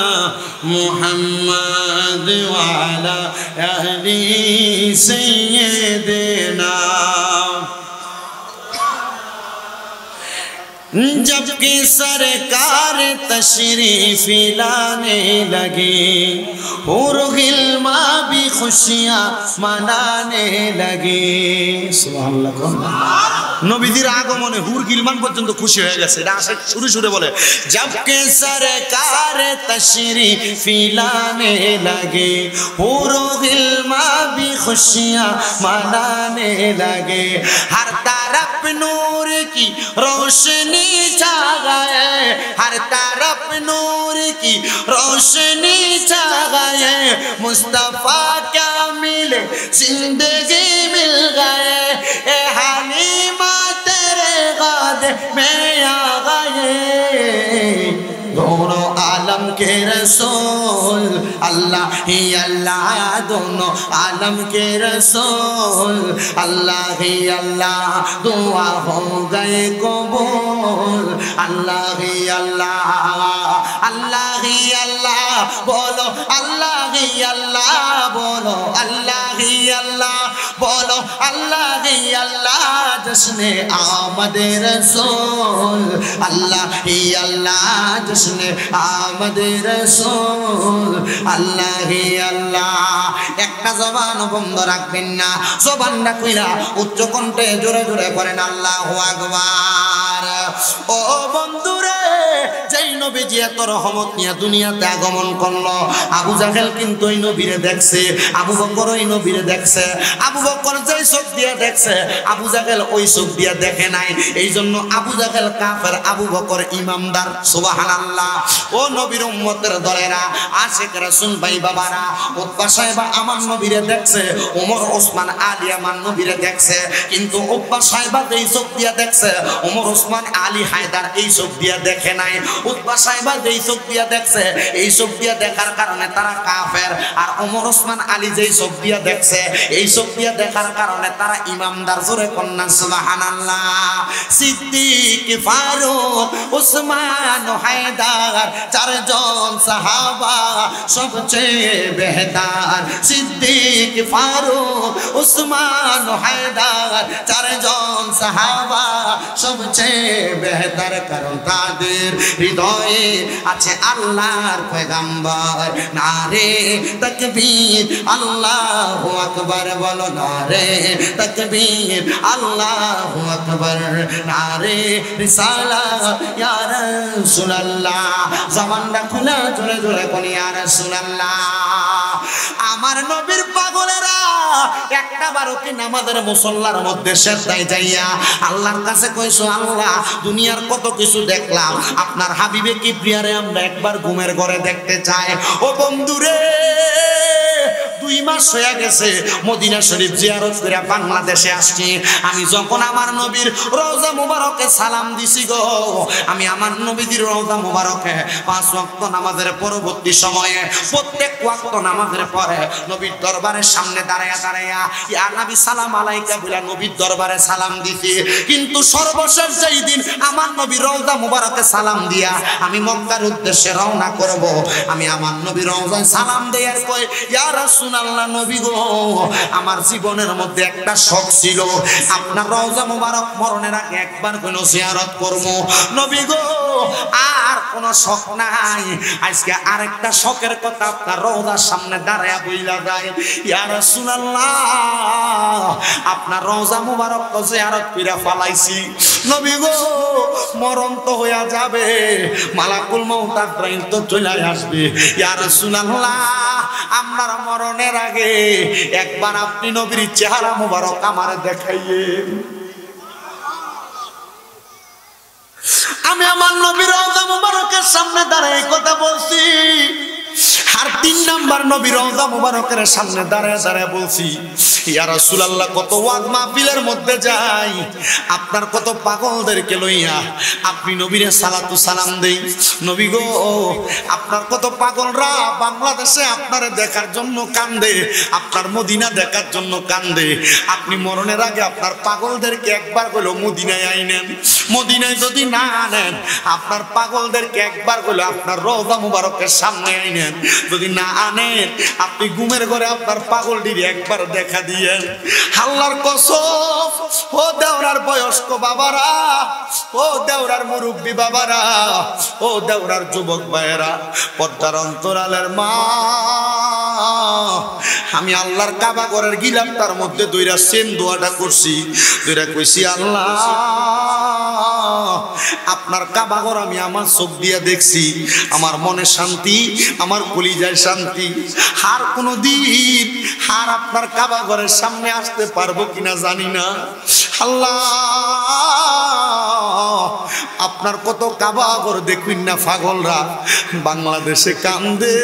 মুহাম্মাদ ওয়া আলা আলিহি সাইয়্যিদিনা। जबकि सरकार तशरीफ लाने लगे, हुर गिल्मा भी खुशियाँ मनाने लगे। सुभानअल्लाह। নবীদের আগমনে হুর গিলমান পর্যন্ত খুশি হয়ে গেছে। এটা আসে শুরু শুরু বলে, जबकि सरकार तशरीफ लाने लगे, हुर गिल्मा भी खुशियाँ मनाने लगे। हर तरफ नूर की रोशनी छा गए, हर तरफ नूर की रोशनी छा गए। मुस्तफा क्या मिले जिंदगी मिल गए, ए हलीमा तेरे गादे में आ गए। दोनों आलम के रसूल अल्लाह ही अल्लाह, दोनों आलम के रसूल अल्लाह ही अल्लाह। दुआ हो गए कबूल, अल्लाह ही अल्लाह, अल्लाह ही अल्लाह। बोलो अल्लाह ही अल्लाह, बोलो अल्लाह ही अल्लाह, बोलो अल्लाह ही अल्लाह। जश्ने आमद रसूल अल्लाह ही अल्लाह, जश्ने आमद रसूल अल्लाह ही अल्लाह। একটা জবান বন্ধ রাখবেন না, জবানটা কইরা উচ্চ কণ্ঠে জোরে জোরে করেন আল্লাহু আকবার। ও বন্ধুরে যেই নবীজি এত রহমত নিয়ে দুনিয়াতে আগমন করলো, আবু জাহেল কিন্তু ওই নবীরে দেখছে, আবু বকর ওই নবীরে দেখছে। আবু বকর যেই চোখ দিয়ে দেখছে, আবু জাহেল ওই চোখ দিয়ে দেখে নাই। এই জন্য আবু জাহেল কাফের, আবু বকর ইমামদার। সুবহানাল্লাহ। ও নবীর উম্মতের দলেরা, আশিক রাসূল ভাই বাবারা, উতবা সাহেবা আমার নবীরে দেখছে, ওমর ওসমান আলী আমার নবীরে দেখছে, কিন্তু উতবা সাহেবা যেই চোখ দিয়ে দেখছে, ওমর ওসমান আলী হায়দার এই চোখ দিয়ে দেখে নাই। উতবা সাহেবা যেই চোখ দিয়ে দেখছে, এই চোখ দিয়ে দেখার কারণে তারা কাফের। আর ওমর ওসমান আলী যেই চোখ দিয়ে দেখছে, এই চোখ দিয়ে দেখার কারণে তারা ইমামদার। জোরে কন্যা সুবহানাল্লাহ। সিদ্দিক, ফারুক, ওসমান, হায়দার, চারজন সাহাবা সবচেয়ে বেহতার। সিদ্দিক, ফারুক, ওসমান, হায়দার, চারজন সাহাবা সবচেয়ে বেহতার, কারণ তাদের হৃদয়ে আছে আল্লাহর পয়গম্বর। নারে তাকবীর, আল্লাহু আকবার বলো, নারে তাকবীর, আল্লাহু আকবার, নারে রিসালাত ইয়া রাসূলুল্লাহ। জবানটা খুলে জোরে জোরে বলি ইয়া রাসূলুল্লাহ। আমার নবীর পাগলেরা একটা বারো কি নামাজের মুসল্লার মধ্যে সেজদায় যাইয়া আল্লাহর কাছে কইছো, আল্লাহ দুনিয়ার কত কিছু দেখলাম, আপনার হাবিবে কিবরিয়ারে আমরা একবার ঘুমের ঘরে দেখতে চাই। ও বন্ধুরে, 2 মাস হয়ে গেছে মদিনা শরীফ জিয়ারত করে বাংলাদেশে আসছি। আমি যখন আমার নবীর রওজা মুবারকে সালাম দিছি গো, আমি আমার নবীর রওজা মুবারকে 5 ওয়াক্ত নামাজের পরবর্তী সময়ে প্রত্যেক ওয়াক্ত নামাজের পরে নবীর দরবারের সামনে দাঁড়ায়া দাঁড়ায়া ইয়া নবী সালাম আলাইকা বলে নবীর দরবারে সালাম দিছি। কিন্তু সর্বশেষ যেই দিন আমার নবীর রওজা মুবারকে সালাম দিয়া আমি মক্কার উদ্দেশ্যে রওনা করব, আমি আমার নবীর রওজায় সালাম দেয়ার কই, ইয়া রাসূলুল্লাহ নবী গো, আমার জীবনের মধ্যে একটা শখ ছিল, আপনার রওজা মুবারক মরণের আগে একবার কোন জিয়ারত করব। নবী গো, আর কোন শখ নাই, আজকে আরেকটা শখের কথা আপনার রওজার সামনে দাঁড়ায়া বইলা যায়। ইয়া রাসূলুল্লাহ, আপনার রওজা মুবারক তো জিয়ারত কইরা ফলাইছি, নবী গো মরণ তো হইয়া যাবে, মালাকুল মউত আজরাইল তো চলে আসবে। ইয়া রাসূলুল্লাহ, আপনার মরণের আগে একবার আপনি নবীর চেহারা মুবারক আমার দেখাইয়েন। আমি আমার নবীর রওজা মুবারকের সামনে দাঁড়ায় কথা বলছি, আর 3 নাম্বার নবীর রওজা মুবারকের সামনে দাঁড়ায় দাঁড়ায় বলছি, ইয়া রাসূলুল্লাহ কত ওয়াজ মাহফিলের মধ্যে যাই, আপনার কত পাগলদেরকে লইয়া আপনি নবীরে সালাতু সালাম দেই। নবী গো, আপনার কত পাগলরা বাংলাদেশে আপনারে দেখার জন্য কান্দে, আপনার মদিনা দেখার জন্য কান্দে। আপনি মরণের আগে আপনার পাগলদেরকে একবার হলো মদিনায় আইনেন। মদিনায় যদি না আনেন, আপনার পাগলদেরকে একবার হলো আপনার রওজা মুবারকের সামনে আইনেন। যদি না আনেন, আপনি ঘুমের ঘরে আপনার পাগলটির একবার দেখা দিয়েন। আল্লাহর কসম, ও দেওরার বয়স্ক বাবারা, ও দেওরার মুরব্বী বাবারা, ও দেওরার যুবক ভাইয়েরা, পর্দার অন্তরালের মা, আমি আল্লাহর কাবা ঘরের গিলাফটার মধ্যে দুইটা সেম দোয়াটা করছি, দুইটা কইছি, আল্লাহ আপনার কাবা ঘর আমি আমার চোখ দিয়ে দেখছি, আমার মনে শান্তি, আমার কলিজায় শান্তি। আর কোনো দিন আর আপনার কাবা ঘরের সামনে আসতে পারবো কিনা জানি না। আল্লাহ, আপনার কত কাবা ঘর দেখুন না পাগলরা বাংলাদেশে কান্দে।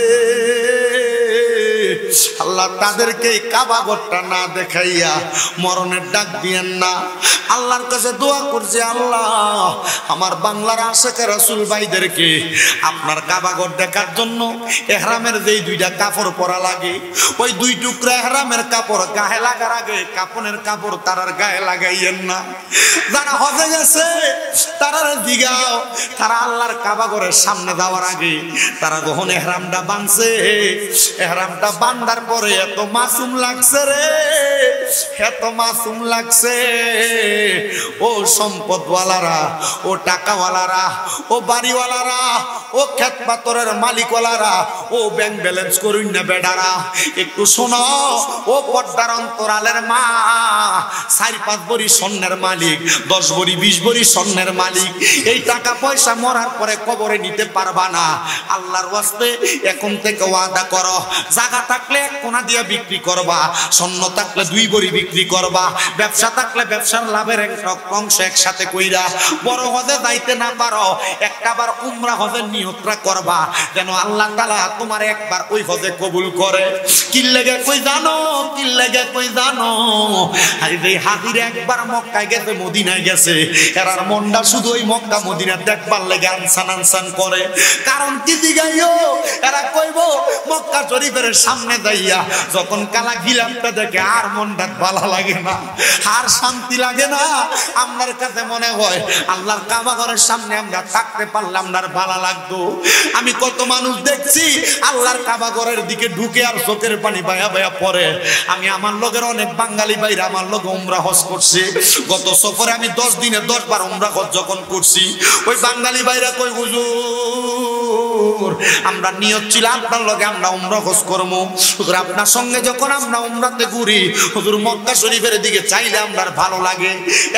আল্লাহ, তাদেরকে কাবা ঘরটা না দেখাইয়া মরণের ডাক দিয়েন না। আল্লাহর কাছে দোয়া করছে, আল্লাহ আমার বাংলার আশেকে রাসূল ভাইদেরকে আপনার কাবা ঘর দেখার জন্য ইহরামের যেই 2টা কাপড় পরা লাগে, ওই 2 টুকরা ইহরামের কাপড় গায়ে লাগার আগে কাপনের কাপড় তারার গায়ে লাগাইয়েন না। যারা হজে গেছে তারা দিগাও, তারা আল্লাহর কাবা ঘরের সামনে যাওয়ার আগে তারা যখন ইহরামটা বাঁধছে, ইহরামটা বান্ধার পরে এত মাসুম লাগছে রে, এত মাসুম লাগছে। ও সম্পদওয়ালারা, ও টাকাওয়ালারা, ও বাড়িওয়ালারা, ও ক্ষেত পাথরের মালিকওয়ালারা, ও ব্যাংক ব্যালেন্স করুন না বেডারা, একটু শোনো। ও পর্দার অন্তরালের মা, 4-5 ভরি স্বর্ণের মালিক, 10 ভরি 20 ভরি স্বর্ণের মালিক, এই টাকা পয়সা মরার পরে কবরে নিতে পারবা না। আল্লাহর ওয়াস্তে এখন থেকে ওয়াদা করো, জায়গা থাকলে 1 কোনা দিয়ে বিক্রি করবা, স্বর্ণ থাকলে 2 ভরি বিক্রি করবা, ব্যবসা থাকলে ব্যবসার লাভের একটা অংশ একসাথে কইরা বড় হজে যাইতে না পারো, একটাবার উমরা হজের নিয়তটা করবা, যেন আল্লাহ তাআলা তোমার একবার ওই হজে কবুল করে। কি লাগে কই জানো, কি লাগে কই জানো, আর এই হাজিরা একবার মক্কায় গেছে, মদিনায় গেছে, এরার মনটা শুধু ওই মক্কা মদিনা দেখবার লাগে আনসান আনসান করে। কারণ কি দিগাইও, এরা কইব মক্কা শরীফের সামনে যাইয়া যখন কালা গিলাফটা দেখে আর মনটা ভালো লাগে না, আর শান্তি লাগে না। আমার কাছে মনে হয় আল্লাহর কাবা ঘরের সামনে আমরা থাকতে পারলাম না, ভালো লাগতো। আমি কত মানুষ দেখছি আল্লাহর কাবা ঘরের দিকে ঢুকে আর চোখের পানি বায়া বায়া পড়ে। আমি আমার লোকের অনেক বাঙালি ভাইরা আমার লোক উমরা হজ করছে, গত সফরে আমি 10 দিনে 10 বার উমরা হজ যখন করছি, ওই বাঙালি ভাইরা কই হুজুর আমরা নিয়ত ছিল আপনার লগে আমরা উমরা হজ করব, হুজুর আপনার সঙ্গে যখন আমরা উমরাতে ঘুরি হুজুর মক্কা শরীফের দিকে চাইলে আমার ভালো লাগে।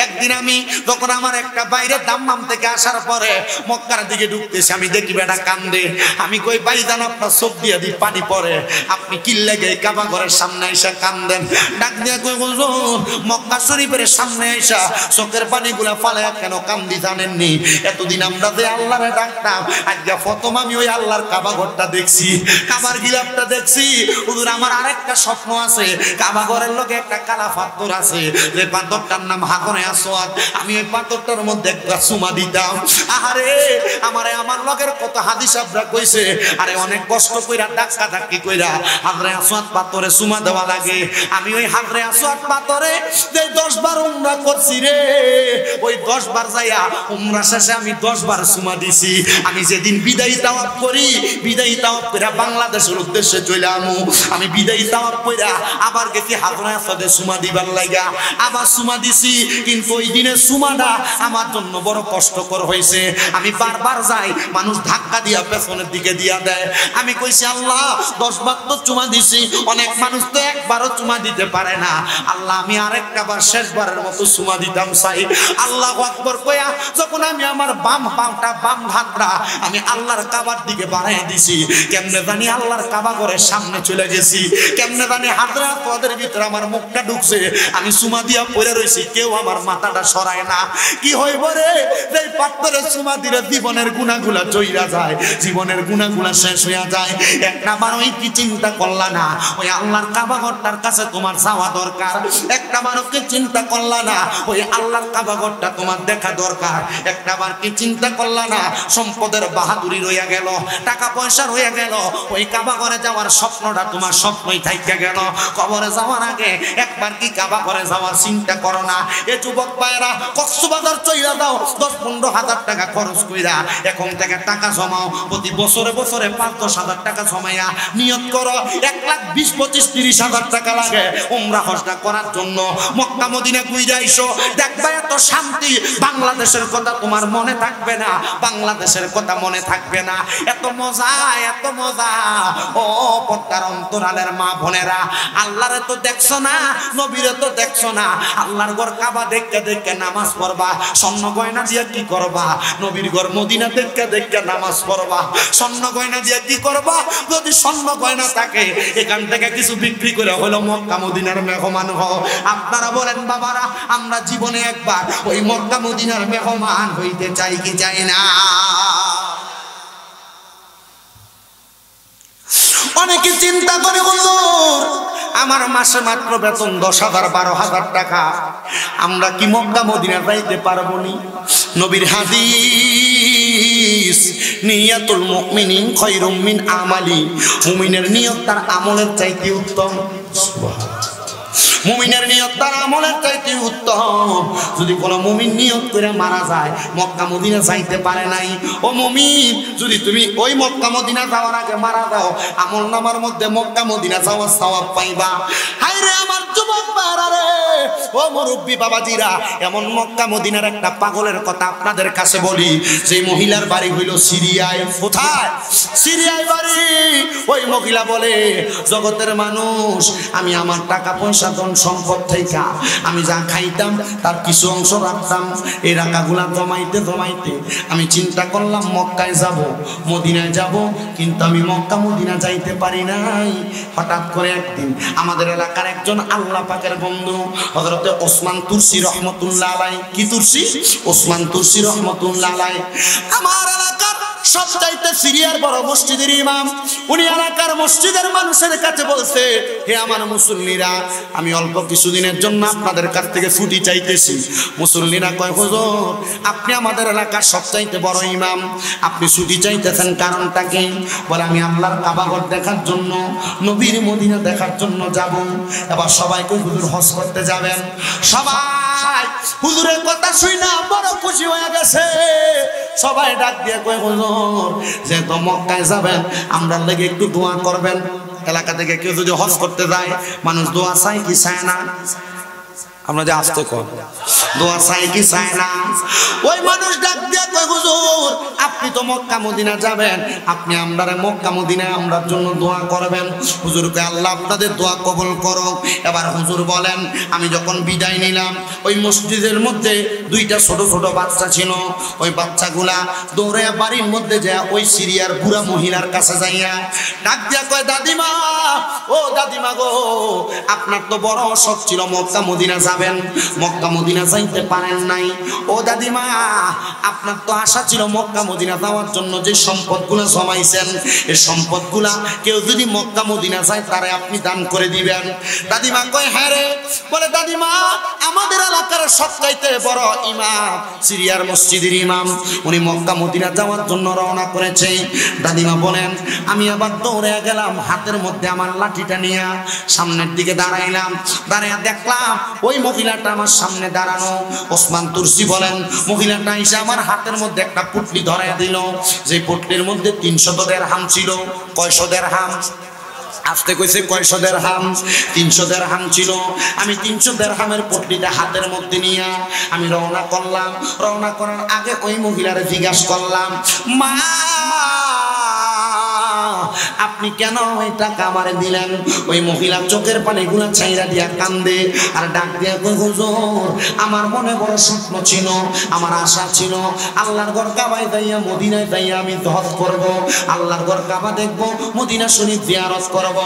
একদিন আমি যখন আমার একটা বাইরে দাম্মাম থেকে আসার পরে মক্কার দিকে ঢুকতেছি, আমি দেখি বেটা কান্দে। আমি কই ভাইজান আপনার চোখ দিয়ে দি পানি পড়ে, আপনি কি লাগে কাবা ঘরের সামনে এসে কান্দেন? ডাক দিয়ে কই হুজুর মক্কা শরীফের সামনে এসে চোখের পানিগুলা ফালায়া কেন কান্দি জানেননি? এতদিন আমরা যে আল্লাহরে ডাকতাম, আজকে প্রথম আমি ওই আল্লাহর কাবা ঘরটা দেখছি, কাবার গিলাফটা দেখছি। হুজুর আমার আরেকটা স্বপ্ন আছে, কাবা ঘরের লোকে একটা কালা পাথর আছে, যে পাথরটার নাম হাজরে আসওয়াদ, আমি ওই পাথরটার মধ্যে একটা চুমা দিতাম। আরে আমারে আমার লোকের কত হাদিস আবরা কইছে, আরে অনেক কষ্ট কইরা ধাক্কা ধাক্কি কইরা হাজরে আসওয়াদ পাথরে চুমা দেওয়া লাগে। আমি ওই হাজরে আসওয়াদ পাথরে যে 10 বার উমরা করছি রে, ওই 10 বার যাইয়া উমরা শেষে আমি 10 বার চুমা দিছি। আমি যেদিন বিদায়ী তাওয়াফ করি, বিদায়ী তাওয়াফ কইরা বাংলাদেশের উদ্দেশ্যে চলে আমু, আমি বিদায়ী তাওয়াফ কইরা আবার গেছি হাজরে আসওয়াদে চুমা দিবার লাগা, আবার চুমা দিছি। কিন্তু ওই দিনের চুমাটা আমার জন্য বড় কষ্টকর হয়েছে। আমি বারবার যাই, মানুষ ধাক্কা দিয়া পেছনের দিকে দিয়া দেয়। আমি কইছি আল্লাহ 10 বার তো চুমা দিছি, অনেক মানুষ তো একবারও চুমা দিতে পারে না, আল্লাহ আমি আরেকটা বার শেষবারের মতো চুমা দিতাম চাই। আল্লাহু আকবার কইয়া যখন আমি আমার বাম পাটা বাম হাতটা আমি আল্লাহর কাবার দিকে বাড়াইয়া দিছি, কেমনে জানি আল্লাহর কাবা ঘরের সামনে চলে গেছি, কেমনে জানি হাতরা পদের ভিতরে আমার মুখটা ঢুকছে, আমি চুমা দিয়া পড়ে রইছি, কেউ আমার মাথাটা সরায় না। কি হইব রে, এই পাথরে চুমা দিলে জীবনের গুনাহগুলা চইরা যায়, জীবনের গুনাহগুলা শেষ হইয়া যায়। একটা বার ওই কি চিন্তা করলা না, ওই আল্লাহর কাবা ঘরটার কাছে তোমার যাওয়া দরকার? একটা বারকে চিন্তা করলা না, ওই আল্লাহর কাবা ঘরটা তোমার দেখা দরকার? একটা বার কি চিন্তা করলা না, সম্পদের বাহাদুরি রইয়া গেল, টাকা পয়সা রইয়া গেল, ওই কাবা ঘরে যাওয়ার স্বপ্নটা তোমার স্বপ্নই থাইকা গেল। কবরে যাওয়ার আগে একবার কি কাবা ঘরে যাওয়ার চিন্তা করো না? এ যুবক ভাইরা কক্সবাজার চইলা দাও, 10-15 হাজার টাকা খরচ কইরা এখন থেকে টাকা জমাও, প্রতি বছরে বছরে 5-10 হাজার টাকা জমাইয়া নিয়ত করো 1,20,25,30 হাজার টাকা লাগে উমরা হজটা করার জন্য। মক্কা মদিনা ঘুরে আইসো, দেখবা এত শান্তি, বাংলাদেশের কথা তোমার মনে থাকবে না, বাংলাদেশের কথা মনে থাকবে না। এত মজা, এত মজা। ও পর্দার অন্তরালের মা বোনেরা, আল্লাহরে তো দেখছো না, নবীরে তো দেখছো না, আল্লাহর ঘর কাবা দেখতে দেখতে নামাজ পড়বা, স্বর্ণ গয়না দিয়ে কি করবা? নবীর ঘর মদিনা দেখতে দেখতে নামাজ পড়বা, স্বর্ণ গয়না দিয়ে কি করবা? যদি স্বর্ণ গয়না থাকে এখান থেকে কিছু বিক্রি করে হলো মক্কা মদিনার মেহমান হও। আপনারা বলেন বাবারা, আমরা জীবনে একবার ওই মক্কা মদিনার মেহমান হইতে চাই কি চাই না? অনেকে চিন্তা করে হুজুর আমার মাসে মাত্র বেতন 10,000-12,000 টাকা, আমরা কি মক্কা মদিনা যাইতে পারবো নি? নবীর হাদিস, নিয়াতুল মুমিনিন খায়রুম মিন আমালি, মুমিনের নিয়ত তার আমলের চাইতে উত্তম। সুবহানাল্লাহ, মুমিনের নিয়ত তার আমলের চাইতে উত্তম। যদি কোনো মুমিন নিয়ত করে মারা যায় মক্কা মদিনা যাইতে পারে নাই, ও মুমিন যদি তুমি ওই মক্কা মদিনা যাওয়ার আগে মারা দাও আমলনামার মধ্যে মক্কা মদিনা যাওয়ার সওয়াব পাইবা। হায় রে আমার যুবক ভাইরা রে, ও মুরব্বি বাবাজিরা, এমন মক্কা মদিনার একটা পাগলের কথা আপনাদের কাছে বলি। সেই মহিলার বাড়ি হইল সিরিয়ায়। কোথায়? সিরিয়ায় বাড়ি। ওই মহিলা বলে, জগতের মানুষ, আমি আমার টাকা পয়সা ধন সম্পদ থেকে আমি যা খাইতাম তার কিছু অংশ রাখতাম, এই টাকাগুলা জমাইতে জমাইতে আমি চিন্তা করলাম মক্কায় যাব, মদিনায় যাব, কিন্তু আমি মক্কা মদিনা যাইতে পারি নাই। হঠাৎ করে একদিন আমাদের এলাকার একজন আল্লাহ পাকের বন্ধু হযরতে ওসমান তুরসি রহমতুল্লাহ আলাইহি, কি তুরসি? ওসমান তুরসি রহমতুল্লাহ আলাইহি আমার এলাকার সবচাইতে সিরিয়ার বড় মসজিদের ইমাম। উনি এলাকার মসজিদের মানুষের কাছে বলছে, হে আমার মুসল্লিরা, আমি অল্প কিছুদিনের জন্য আপনাদের কাছ থেকে ছুটি চাইতেছি। মুসল্লিরা কয়, হুজুর আপনি আমাদের এলাকার সবচাইতে বড় ইমাম, আপনি ছুটি চাইতেছেন কারণটা কি? বলে, আমি আল্লাহর কাবা ঘর দেখার জন্য, নবীর মদিনা দেখার জন্য যাব। এবার সবাই কই, হুজুর হজ করতে যাবেন? সবাই হুজুরের কথা শুই না বড় খুশি হয়ে গেছে। সবাই ডাক দিয়ে কয়, হুজুর যেহেতু মক্কায় যাবেন আমরা লেগে একটু দোয়া করবেন। এলাকা থেকে কেউ যদি হজ করতে যায় মানুষ দোয়া চায় কি চায় না? আমরা যে আসতে কর দোয়া চাই কি চায় না? ওই মানুষ ডাক দিয়ে কয়, হুজুর আপনি তো মক্কা মদিনা যাবেন, আপনি আমরা মক্কা মদিনায় আমরার জন্য দোয়া করবেন। হুজুরকে আল্লাহ আপনাদের দোয়া কবুল করো। এবার হুজুর বলেন, আমি যখন বিদায় নিলাম ওই মসজিদের মধ্যে দুইটা ছোট ছোট বাচ্চা ছিল। ওই বাচ্চাগুলা দৌড়ে বাড়ির মধ্যে যায় ওই সিরিয়ার বুড়া মহিলার কাছে যাইয়া ডাক দিয়া কয়, দাদিমা, ও দাদিমা গো, আপনার তো বড় শখ ছিল মক্কা মদিনা যাবেন, মক্কা মদিনা যাইতে পারেন নাই। ও দাদিমা, আপনার তো আশা ছিল মক্কা মদিনা যাওয়ার জন্য যে সম্পদগুলা জমাইছেন এই সম্পদগুলা কেউ যদি মক্কা মদিনা যায় তারে আপনি দান করে দিবেন। দাদিমা কয়, হ্যাঁ রে। বলে, দাদিমা আমাদের এলাকার সবচাইতে বড় ইমাম, সিরিয়ার মসজিদের ইমাম, উনি মক্কা মদিনা যাওয়ার জন্য রওনা করেছে। দাদিমা বলেন, আমি আবার দৌড়ে গেলাম, হাতের মধ্যে আমার লাঠিটা নিয়ে সামনের দিকে দাঁড়াইলাম। দাঁড়াইয়া দেখলাম ওই মহিলাটা আমার সামনে দাঁড়ানো। ওসমান তুরসি বলেন, মহিলাটা এসে আমার হাতের মধ্যে একটা পুটলি ধরাইয়া দিল, যে পুটলির মধ্যে 300 দিরহাম ছিল। কয়শো দিরহাম? আসতে কইছে কয়শো দিরহাম? 300 দিরহাম ছিল। আমি 300 দিরহামের পুটলিটা হাতের মধ্যে নিয়ে আমি রওনা করলাম। রওনা করার আগে ওই মহিলারে জিজ্ঞাসা করলাম, মা আপনি কেন ওই টাকা আমারে দিলেন? ওই মহিলা চোখের পানিগুলা ছাইরা দিয়া কান্দে আর ডাক দিয়া কই, হুজুর আমার মনে বড় স্বপ্ন ছিল, আমার আশা ছিল আল্লাহর ঘর কাবায় যাইয়া মদিনায় যাইয়া আমি হজ করব, আল্লাহর ঘর কাবা দেখব, মদিনা শরীফ জিয়ারত করব।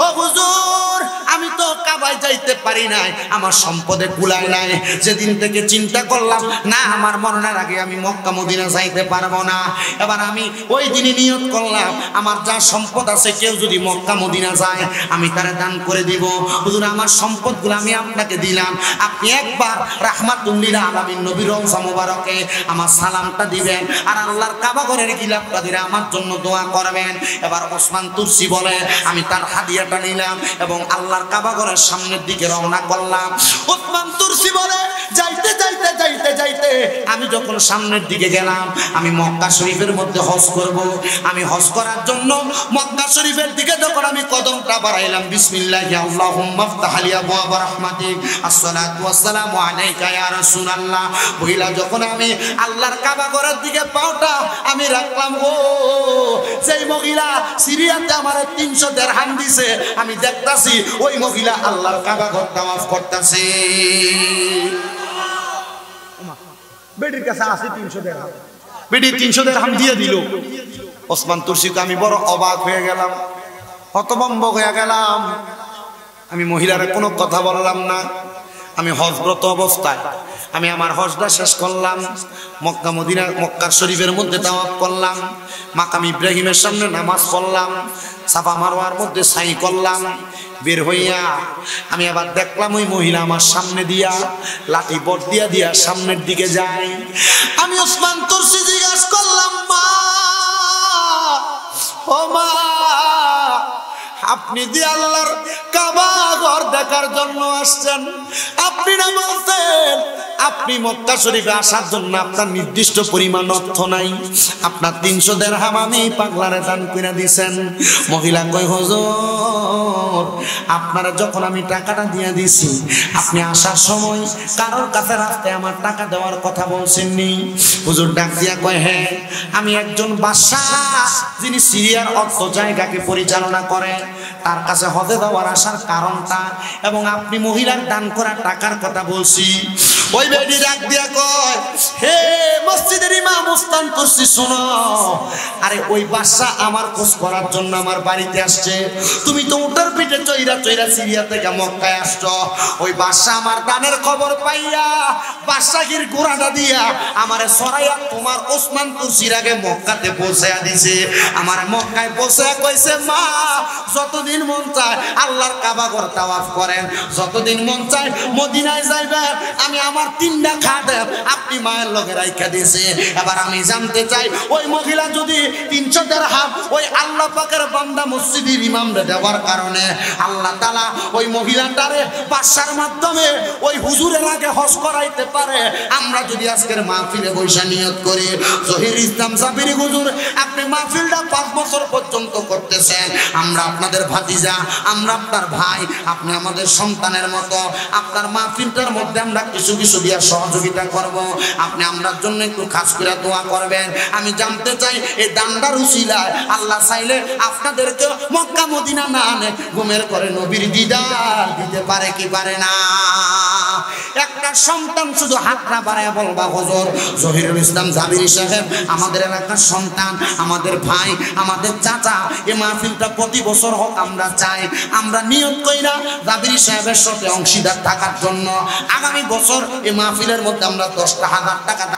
ও হুজুর আমি তো কাবায় যাইতে পারি নাই, আমার সম্পদে কুলায় নাই। যেদিন থেকে চিন্তা করলাম না আমার মরণের আগে আমি মক্কা মদিনা যাইতে পারবো না, এবার আমি ওই দিনই নিয়ত করলাম আমার যা সম্পদ আছে কেউ যদি মক্কা মদিনা যায় আমি তারে দান করে দিব। হুজুর আমার সম্পদগুলো আমি আপনাকে দিলাম, আপনি একবার রাহমাতুল লিল আলামিন নবীর রওজা মুবারকে আমার সালামটা দিবেন আর আল্লাহর কাবা ঘরের গিলাফটা দিলে আমার জন্য দোয়া করবেন। এবার ওসমান তুরসি বলে, আমি তার হাদিয়াটা নিলাম এবং আল্লাহর কাবা ঘরের সামনের দিকে রওনা করলাম। ওসমান তুরসি বলে, যাইতে যাইতে যাইতে যাইতে আমি যখন সামনের দিকে গেলাম, আমি মক্কা শরীফের মধ্যে হজ করব। আমি হজ করার জন্য মক্কা শরীফের দিকে যখন আমি কদমটা বাড়াইলাম, বিসমিল্লাহি আল্লাহুম্মা ইফতাহ লি আবওয়াবা রাহমাতিক, আসসালাতু ওয়াসসালামু আলাইকা ইয়া রাসূলুল্লাহ বইলা যখন আমি আল্লাহর কাবা ঘরের দিকে পাওটা আমি রাখলাম, ও সেই মহিলা সিরিয়াতে আমার 300 দিরহাম দিছে, আমি দেখতাছি ওই মহিলা আল্লাহর কাবা ঘর তাওয়াফ করতেছে। বেটির কাছে আছে 300 দিরহাম, বেটি 300 দিরহাম দিয়ে দিল। ওসমান তুরসিকে আমি বড় অবাক হয়ে গেলাম, হতভম্ব হয়ে গেলাম। আমি মহিলারে কোনো কথা বললাম না। আমি হজব্রত অবস্থায় আমি আমার হজটা শেষ করলাম, মক্কা মদিনা মক্কার শরীফের মধ্যে তাওয়াফ করলাম, মাকাম ইব্রাহিমের সামনে নামাজ পড়লাম, সাফা মারওয়ার মধ্যে সাই করলাম। বের হইয়া আমি আবার দেখলাম ওই মহিলা আমার সামনে দিয়া লাঠি বট দিয়া দিয়া সামনের দিকে যায়। আমি ওসমান তুরসি জিজ্ঞাসা করলাম, মা ও মা, আপনি যে আল্লাহর কাবা ঘর দেখার জন্য আসছেন, আপনি না বলতেন আপনি আপনি মক্কা শরীফে আসার জন্য আপনার নির্দিষ্ট পরিমাণ অর্থ নাই, আপনার 300 দিরহাম আমি পাগলারে দান করে দিয়েছেন। মহিলা কই হুজুর আপনারা যখন আমি টাকাটা দিয়ে দিছি আপনি আসার সময় কারোর কাছে রাস্তায় আমার টাকা দেওয়ার কথা বলছেননি? হুজুর ডাক দিয়া কয় হ্যাঁ, আমি একজন বাদশা যিনি সিরিয়ার অর্থ জায়গাকে পরিচালনা করে তার কাছে হজে দেওয়ার আসার কারণটা এবং আপনি মহিলার দান করা টাকার কথা বলছি। ওই বেডি ডাক দিয়া কয় হে মসজিদের ইমাম উস্তাদ করছি শোনো, আরে ওই বাদশা আমার খোঁজ করার জন্য আমার বাড়িতে আসছে, তুমি তো উটার পিঠে চইরা চইরা সিরিয়া থেকে মক্কায় আসছো। ওই বাদশা আমার দানের খবর পাইয়া বাদশাগির গোড়াটা দিয়া আমারে সরাইয়া তোমার ওসমানপুর সিরাগে মক্কাতে পৌঁছায়া দিছে। আমার মক্কায় পৌঁছায়া কইছে মা যতদিন মন চায় আল্লাহর কাবা ঘর তাওয়াফ করেন, যতদিন মন চায় মদিনায় যাইবেন, আমি আমার 3টা খাদেম আপনি মায়ের লগে রাইখা দিয়েছে। এবার আমি জানতে চাই ওই মহিলা যদি 300 দিরহাম ওই আল্লাহ পাকের বান্দা মসজিদের ইমামরে দেওয়ার কারণে আল্লাহ তাআলা ওই মহিলাটারে বাদশার মাধ্যমে ওই হুজুরের আগে হজ করাইতে পারে, আমরা যদি আজকের মাহফিলে বৈশা নিয়ত করি জহির ইসলাম সাবিরি হুজুর আপনি মাহফিলটা 5 বছর পর্যন্ত করতেছেন, আমরা আপনাদের ভাতিজা, আমরা আপনার ভাই, আপনি আমাদের সন্তানের মতো, আপনার মাহফিলটার মধ্যে আমরা কিছু কিছু দিয়া সহযোগিতা করব, আপনি আমরার জন্য একটু খাস করে দোয়া করবেন। আমি জানতে চাই এই দানদার উসিলায় আল্লাহ চাইলে আপনাদেরকে মক্কা মদিনা না আনে ঘুমের করে নবীর দিদার দিতে পারে কি পারে না? একটা সন্তান শুধু হাত না বাড়ায় বলবা হুজুর জহিরুল ইসলাম জাবিরি সাহেব আমাদের এলাকার সন্তান, আমাদের ভাই, আমাদের চাচা, এই মাহফিলটা প্রতি বছর হোক আমরা চাই, আমরা নিয়ত কইরা জাবিরি সাহেবের সাথে অংশীদার থাকার জন্য আগামী বছর এই মাহফিলের মধ্যে আমরা 10,000 টাকা